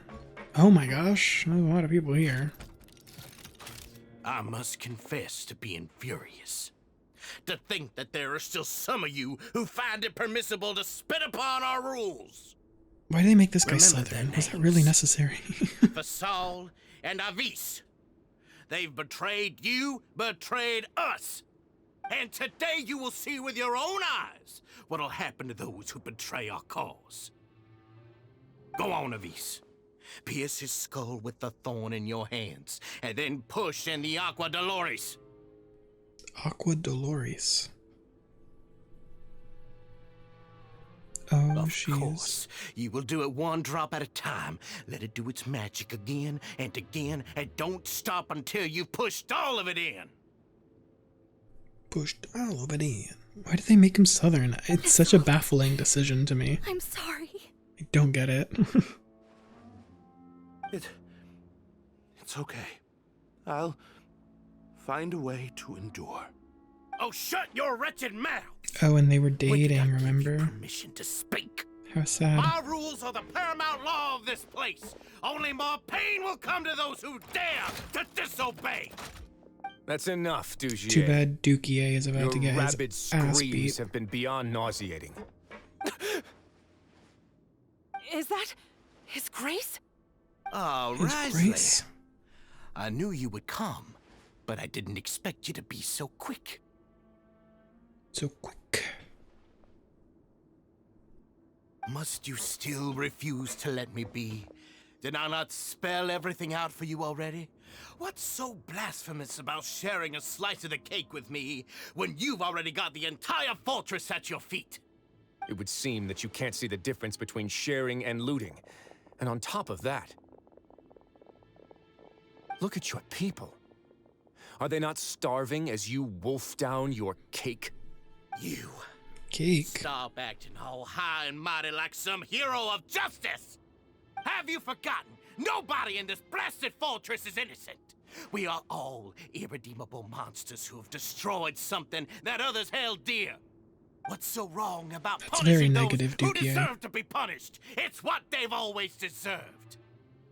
Oh my gosh, there's a lot of people here. I must confess to being furious. To think that there are still some of you who find it permissible to spit upon our rules. Why did they make this guy Southern? Was that really necessary? Fasal and Avis. They've betrayed you, betrayed us. And today you will see with your own eyes what'll happen to those who betray our cause. Go on, Avis. Pierce his skull with the thorn in your hands, and then push in the Aqua Dolores. Aqua Dolores. Oh, of course. You will do it one drop at a time. Let it do its magic again and again, and don't stop until you've pushed all of it in. Pushed all of it in. Why did they make him Southern? It's such a baffling decision to me. I'm sorry. I don't get it. It's okay. I'll find a way to endure. Oh, shut your wretched mouth! Oh, and they were dating, remember? Permission to speak. How sad. My rules are the paramount law of this place. Only more pain will come to those who dare to disobey. That's enough, Dugier. Too bad Dukier is about to get his rabid ass screams beat. have been beyond nauseating. Is that His Grace? Oh, His Wriothesley. Grace. I knew you would come, but I didn't expect you to be so quick. So quick. Must you still refuse to let me be? Did I not spell everything out for you already? What's so blasphemous about sharing a slice of the cake with me when you've already got the entire fortress at your feet? It would seem that you can't see the difference between sharing and looting. And on top of that, look at your people. Are they not starving as you wolf down your cake? You. Cake. Stop acting all high and mighty like some hero of justice! Have you forgotten? Nobody in this blasted fortress is innocent. We are all irredeemable monsters who have destroyed something that others held dear. What's so wrong about punishing those who deserve to be punished? It's what they've always deserved.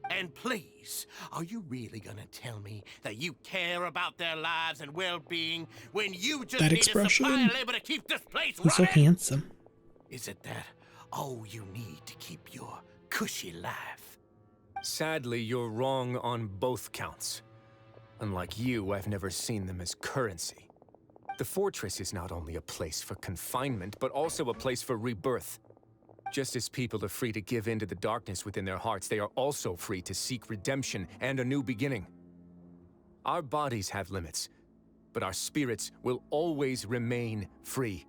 And please, are you really gonna tell me that you care about their lives and well-being when you just need a supply of labor to keep this place running? He's so handsome. Is it that all you need to keep your cushy life? Sadly, you're wrong on both counts. Unlike you, I've never seen them as currency. The fortress is not only a place for confinement, but also a place for rebirth. Just as people are free to give in to the darkness within their hearts, they are also free to seek redemption and a new beginning. Our bodies have limits, but our spirits will always remain free.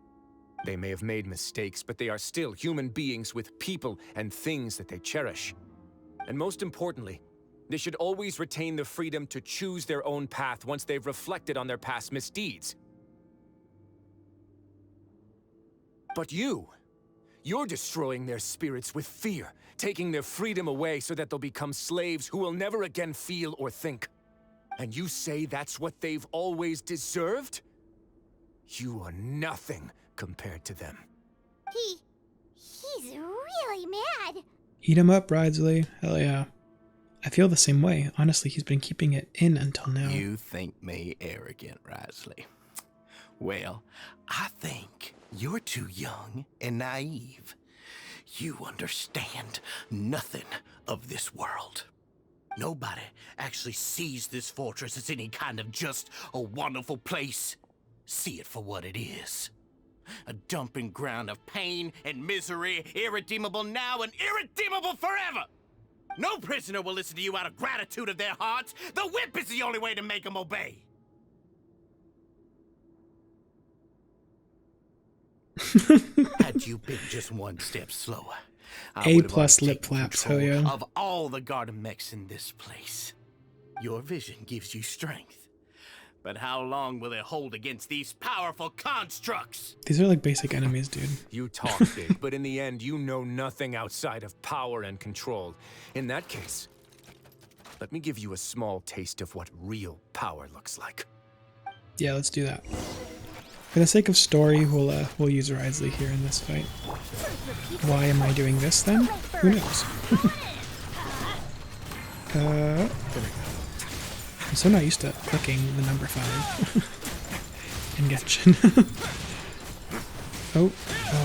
They may have made mistakes, but they are still human beings with people and things that they cherish. And most importantly, they should always retain the freedom to choose their own path once they've reflected on their past misdeeds. But you're destroying their spirits with fear, taking their freedom away so that they'll become slaves who will never again feel or think. And you say that's what they've always deserved? You are nothing compared to them. He's really mad. Eat him up, Wriothesley. Hell yeah. I feel the same way. Honestly, he's been keeping it in until now. You think me arrogant, Wriothesley? Well, I think you're too young and naive. You understand nothing of this world. Nobody actually sees this fortress as any kind of just a wonderful place. See it for what it is. A dumping ground of pain and misery, irredeemable now and irredeemable forever. No prisoner will listen to you out of gratitude of their hearts. The whip is the only way to make them obey. Had you been just one step slower, I would have lip flaps, hell yeah. of all the garden mechs in this place. Your vision gives you strength. But how long will it hold against these powerful constructs? These are like basic enemies, dude. You talk big, but in the end, you know nothing outside of power and control. In that case, let me give you a small taste of what real power looks like. Yeah, let's do that. For the sake of story, we'll use Wriothesley here in this fight. Why am I doing this then? Who knows? I'm so not used to clicking the number 5 in Genshin. oh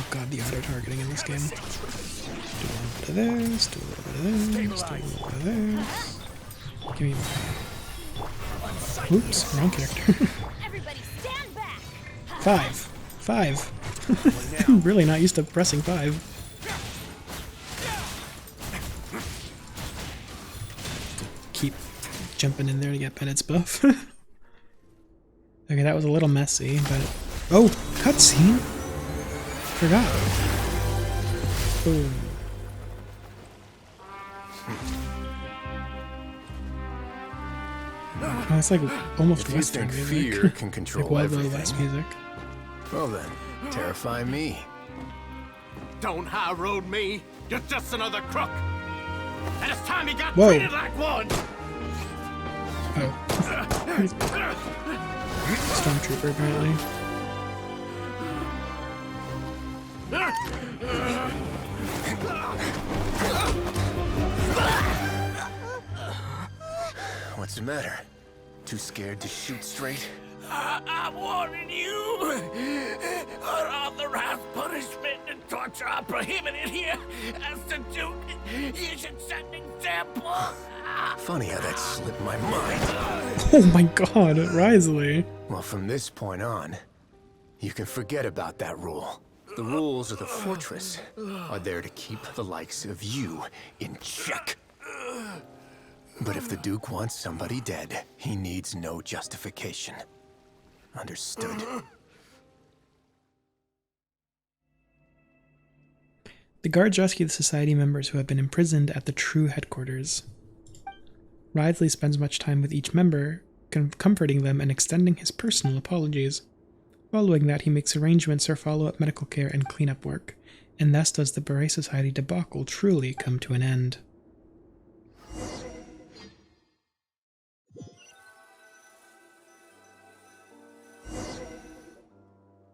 god, the auto-targeting in this game. Do a little bit of this, do a little bit of this, do a little bit of this. Give me more. Oops, wrong character. 5. I'm really not used to pressing 5. Keep jumping in there to get Bennett's buff. Okay, that was a little messy, but... Oh! Cutscene! Forgot. Oh. Oh, it's like almost Western music. Fear can control like Wild everything. West music. Well then, terrify me. Don't high road me. You're just another crook. And it's time you got Whoa. treated like one. Oh. Stormtrooper, apparently. What's the matter? Too scared to shoot straight? I'm warning you. Unauthorized punishment and torture are prohibited here. As the Duke, you should set an example. Funny how that slipped my mind. Oh my god, Wriothesley. Well, from this point on, you can forget about that rule. The rules of the fortress are there to keep the likes of you in check. But if the Duke wants somebody dead, he needs no justification. Understood. The guards rescue the society members who have been imprisoned at the true headquarters. Wriothesley spends much time with each member, comforting them and extending his personal apologies. Following that, he makes arrangements for follow-up medical care and cleanup work, and thus does the Beret Society debacle truly come to an end.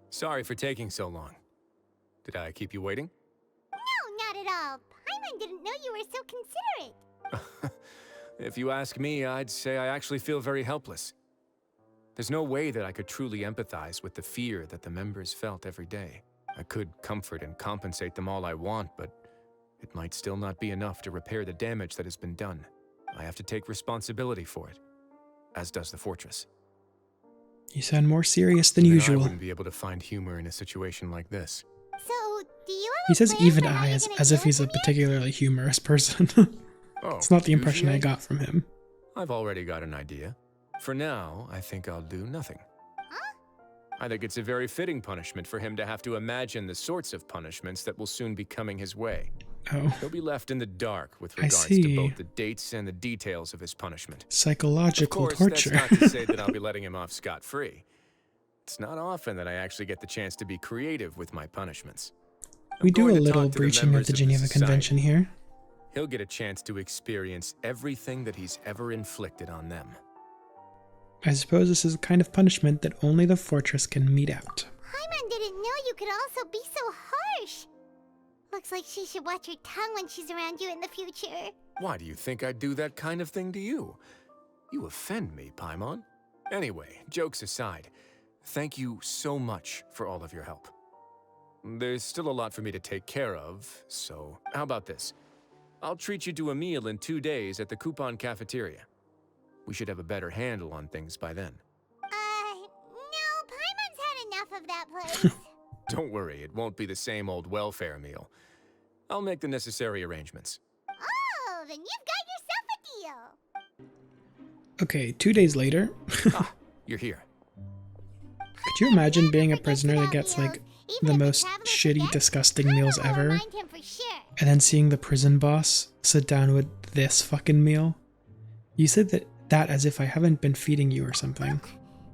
Sorry for taking so long. Did I keep you waiting? No, not at all. Paimon didn't know you were so considerate. If you ask me, I'd say I actually feel very helpless. There's no way that I could truly empathize with the fear that the members felt every day. I could comfort and compensate them all I want, but it might still not be enough to repair the damage that has been done. I have to take responsibility for it, as does the fortress. You sound more serious than Even usual. I wouldn't be able to find humor in a situation like this. So, do you He says even I as if he's a particularly humorous person. Oh, it's not the impression I usually? got from him. I've already got an idea. For now, I think I'll do nothing. Huh? I think it's a very fitting punishment for him to have to imagine the sorts of punishments that will soon be coming his way. Oh. He'll be left in the dark with I regards see. to both the dates and the details of his punishment. Psychological Of course, torture. that's not to say that I'll be letting him off scot-free. It's not often that I actually get the chance to be creative with my punishments. We do a going to little talk to the breaching of members the of Geneva society. Convention here. He'll get a chance to experience everything that he's ever inflicted on them. I suppose this is a kind of punishment that only the fortress can mete out. Paimon didn't know you could also be so harsh. Looks like she should watch her tongue when she's around you in the future. Why do you think I'd do that kind of thing to you? You offend me, Paimon. Anyway, jokes aside, thank you so much for all of your help. There's still a lot for me to take care of, so how about this? I'll treat you to a meal in 2 days at the Coupon Cafeteria. We should have a better handle on things by then. No, Paimon's had enough of that place. Don't worry, it won't be the same old welfare meal. I'll make the necessary arrangements. Oh, then you've got yourself a deal. Okay, 2 days later. You're here. Could you imagine being a prisoner that gets like the most shitty, disgusting meals ever, and then seeing the prison boss sit down with this fucking meal? You said that as if I haven't been feeding you or something.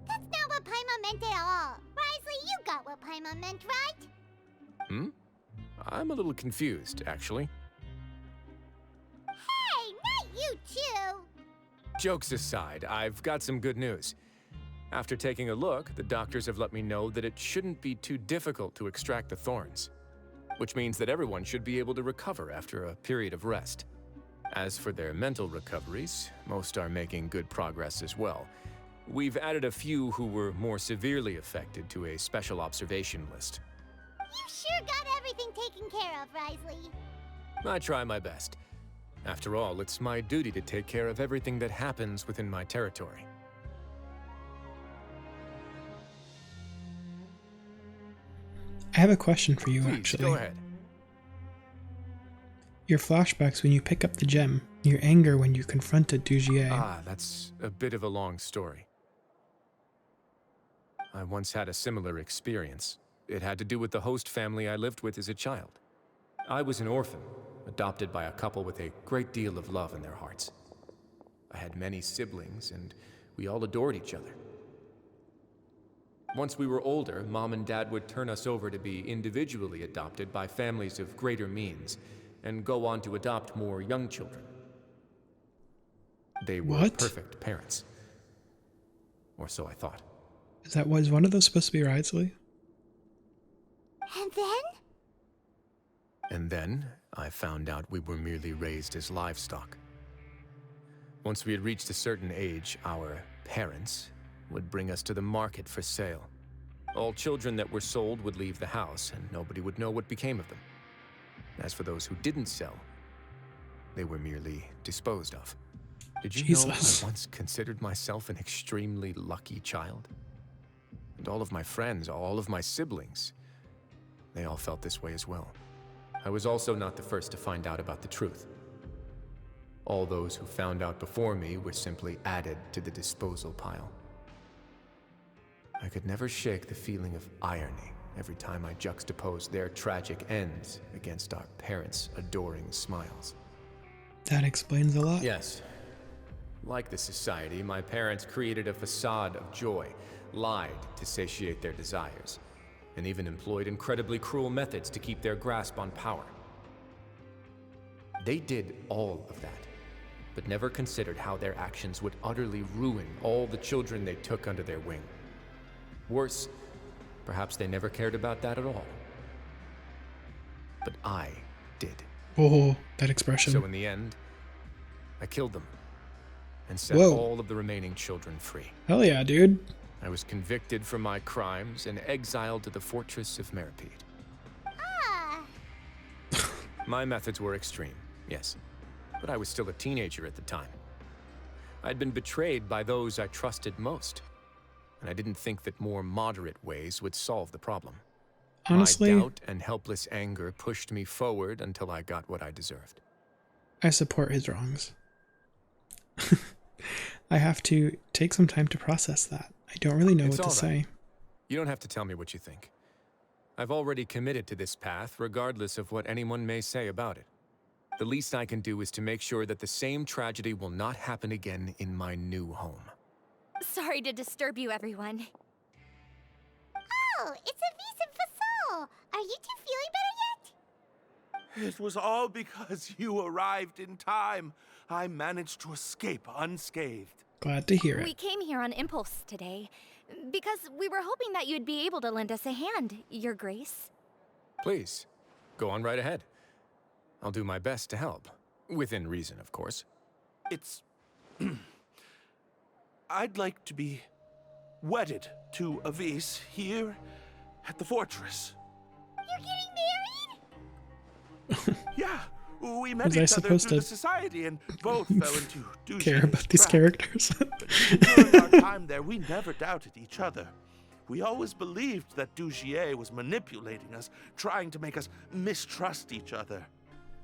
That's not what Paimon meant at all. Wriothesley, you got what Paimon meant, right? I'm a little confused, actually. Hey, not you too. Jokes aside, I've got some good news. After taking a look, the doctors have let me know that it shouldn't be too difficult to extract the thorns, which means that everyone should be able to recover after a period of rest. As for their mental recoveries, most are making good progress as well. We've added a few who were more severely affected to a special observation list. You sure got everything taken care of, Wriothesley. I try my best. After all, it's my duty to take care of everything that happens within my territory. I have a question for you, Please, actually. go ahead. Your flashbacks when you pick up the gem, your anger when you confronted Dugier. Ah, that's a bit of a long story. I once had a similar experience. It had to do with the host family I lived with as a child. I was an orphan, adopted by a couple with a great deal of love in their hearts. I had many siblings, and we all adored each other. Once we were older, Mom and Dad would turn us over to be individually adopted by families of greater means, and go on to adopt more young children. They were What? perfect parents. Or so I thought. Was one of those supposed to be Wriothesley? And then? And then I found out we were merely raised as livestock. Once we had reached a certain age, our parents would bring us to the market for sale. All children that were sold would leave the house, and nobody would know what became of them. As for those who didn't sell, they were merely disposed of. Did you know I once considered myself an extremely lucky child? And all of my friends, all of my siblings, they all felt this way as well. I was also not the first to find out about the truth. All those who found out before me were simply added to the disposal pile. I could never shake the feeling of irony every time I juxtaposed their tragic ends against our parents' adoring smiles. That explains a lot. Yes. Like the society, my parents created a facade of joy, lied to satiate their desires, and even employed incredibly cruel methods to keep their grasp on power. They did all of that, but never considered how their actions would utterly ruin all the children they took under their wing. Worse, perhaps they never cared about that at all. But I did. Oh, that expression. So in the end, I killed them and set Whoa. all of the remaining children free. Hell yeah, dude. I was convicted for my crimes and exiled to the fortress of Meripede. Ah. My methods were extreme, yes, but I was still a teenager at the time. I'd been betrayed by those I trusted most, and I didn't think that more moderate ways would solve the problem. Honestly, my doubt and helpless anger pushed me forward until I got what I deserved. I support his wrongs. I have to take some time to process that. I don't really know what to say. You don't have to tell me what you think. I've already committed to this path, regardless of what anyone may say about it. The least I can do is to make sure that the same tragedy will not happen again in my new home. Sorry to disturb you, everyone. Oh, it's Avis and Fasol. Are you two feeling better yet? It was all because you arrived in time. I managed to escape unscathed. Glad to hear it. We came here on impulse today, because we were hoping that you'd be able to lend us a hand, Your Grace. Please, go on right ahead. I'll do my best to help. Within reason, of course. It's... I'd like to be wedded to Avis here at the fortress. You're getting married? Yeah, we met Was I each other supposed through to the society and both fell into Dujie's care about these trap. characters? But during our time there, we never doubted each other. We always believed that Dugier was manipulating us, trying to make us mistrust each other.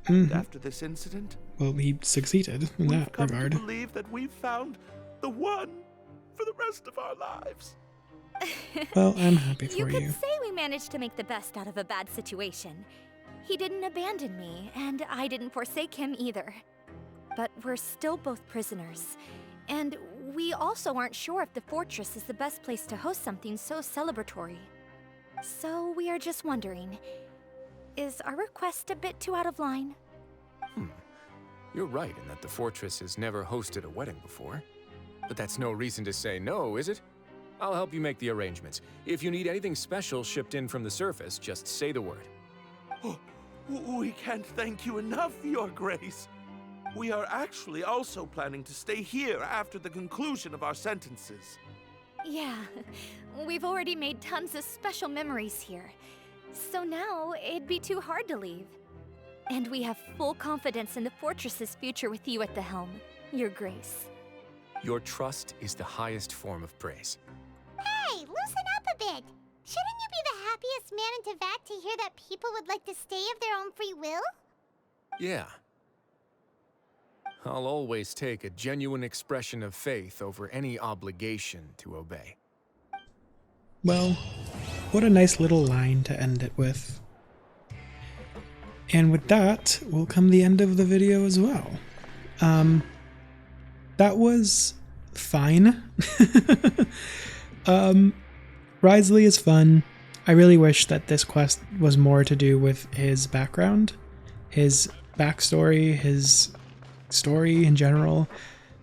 And after this incident, Well, he succeeded in that come regard. to believe that we've found the one for the rest of our lives. Well, I'm happy for You you. could say we managed to make the best out of a bad situation. He didn't abandon me, and I didn't forsake him either. But we're still both prisoners. And we also aren't sure if the fortress is the best place to host something so celebratory. So we are just wondering, is our request a bit too out of line? You're right in that the fortress has never hosted a wedding before. But that's no reason to say no, is it? I'll help you make the arrangements. If you need anything special shipped in from the surface, just say the word. Oh, we can't thank you enough, Your Grace. We are actually also planning to stay here after the conclusion of our sentences. Yeah, we've already made tons of special memories here. So now, it'd be too hard to leave. And we have full confidence in the fortress's future with you at the helm, Your Grace. Your trust is the highest form of praise. Hey, loosen up a bit. Shouldn't you be the happiest man in Teyvat to hear that people would like to stay of their own free will? Yeah. I'll always take a genuine expression of faith over any obligation to obey. Well, what a nice little line to end it with. And with that, will come the end of the video as well. That was fine. Wriothesley is fun. I really wish that this quest was more to do with his background, his backstory, his story in general.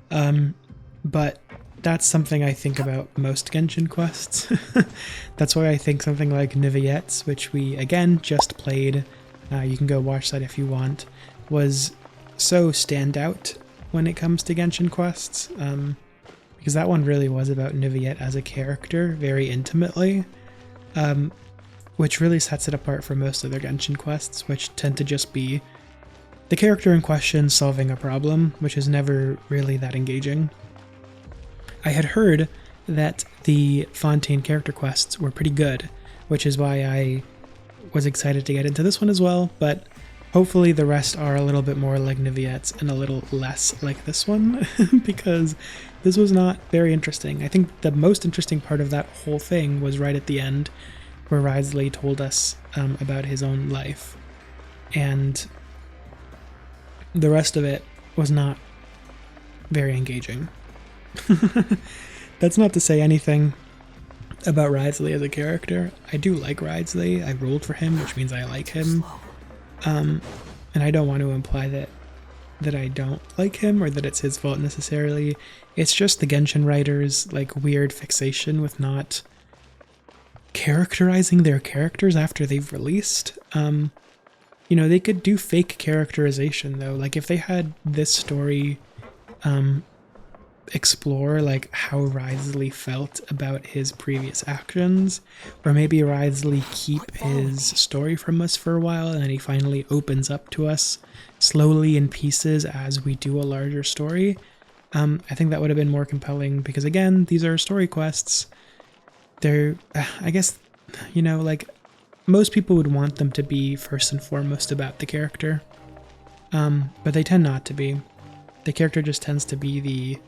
But that's something I think about most Genshin quests. That's why I think something like Niviettes, which we again just played You can go watch that if you want. Was so standout when it comes to Genshin quests, because that one really was about Niviette as a character very intimately, which really sets it apart from most other Genshin quests, which tend to just be the character in question solving a problem, which is never really that engaging. I had heard that the Fontaine character quests were pretty good, which is why I was excited to get into this one as well, but hopefully the rest are a little bit more like Niviette's and a little less like this one, because this was not very interesting. I think the most interesting part of that whole thing was right at the end, where Wriothesley told us about his own life, and the rest of it was not very engaging. That's not to say anything about Wriothesley as a character. I do like Wriothesley. I rolled for him, which means I like him. And I don't want to imply that I don't like him or that it's his fault necessarily. It's just the Genshin writers' like weird fixation with not characterizing their characters after they've released. You know, they could do fake characterization though. Like if they had this story explore like how Wriothesley felt about his previous actions, or maybe Wriothesley keep his story from us for a while and then he finally opens up to us slowly in pieces as we do a larger story. I think that would have been more compelling, because again, these are story quests. They're, I guess, you know, like most people would want them to be first and foremost about the character, but they tend not to be. The character just tends to be the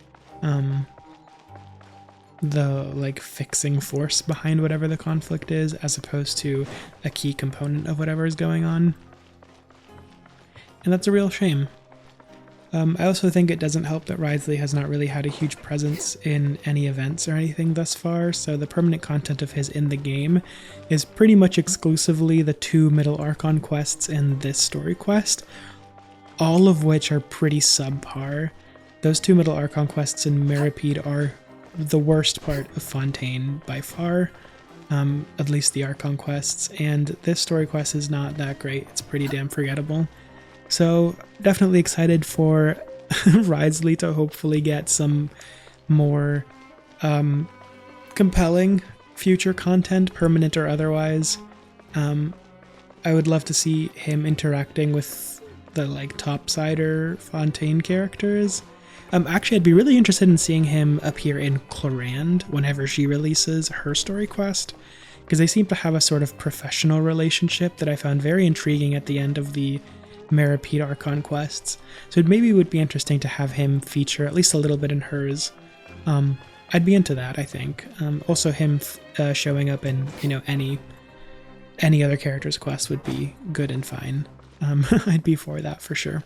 like fixing force behind whatever the conflict is, as opposed to a key component of whatever is going on. And that's a real shame. I also think it doesn't help that Wriothesley has not really had a huge presence in any events or anything thus far, so the permanent content of his in the game is pretty much exclusively the 2 Middle Archon quests and this story quest, all of which are pretty subpar. Those 2 Middle Archon quests in Meripede are the worst part of Fontaine by far, at least the Archon quests, and this story quest is not that great. It's pretty damn forgettable. So definitely excited for Wriothesley to hopefully get some more compelling future content, permanent or otherwise. I would love to see him interacting with the like topsider Fontaine characters. Actually, I'd be really interested in seeing him appear in Clorand whenever she releases her story quest, because they seem to have a sort of professional relationship that I found very intriguing at the end of the Meripede Archon quests. So it maybe would be interesting to have him feature at least a little bit in hers. I'd be into that, I think. Also him showing up in, you know, any other character's quest would be good and fine. I'd be for that for sure.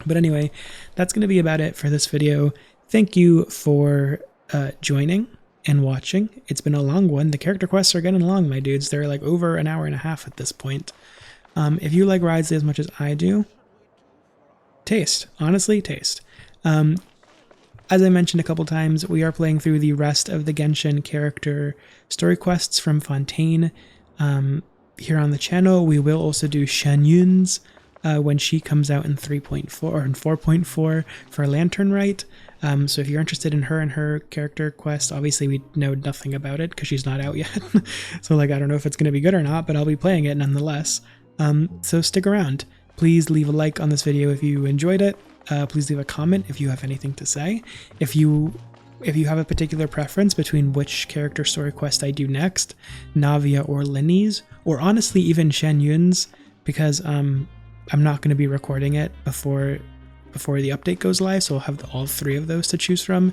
But anyway, that's going to be about it for this video. Thank you for joining and watching. It's been a long one. The character quests are getting long, my dudes. They're like over an hour and a half at this point. If you like Wriothesley as much as I do, taste. Honestly, taste. As I mentioned a couple times, we are playing through the rest of the Genshin character story quests from Fontaine here on the channel. We will also do Shen Yun's when she comes out in 3.4 or in 4.4 for Lantern Rite. So if you're interested in her and her character quest, obviously we know nothing about it because she's not out yet. So like, I don't know if it's going to be good or not, but I'll be playing it nonetheless. So stick around. Please leave a like on this video if you enjoyed it. Please leave a comment if you have anything to say. If you have a particular preference between which character story quest I do next, Navia or Linny's, or honestly even Shen Yun's, because I'm not going to be recording it before the update goes live, so I'll have all 3 of those to choose from.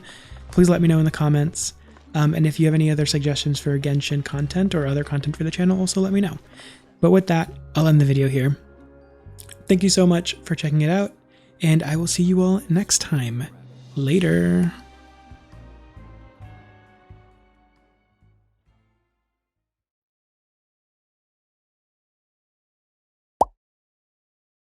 Please let me know in the comments. And if you have any other suggestions for Genshin content or other content for the channel, also let me know. But with that, I'll end the video here. Thank you so much for checking it out, and I will see you all next time. Later.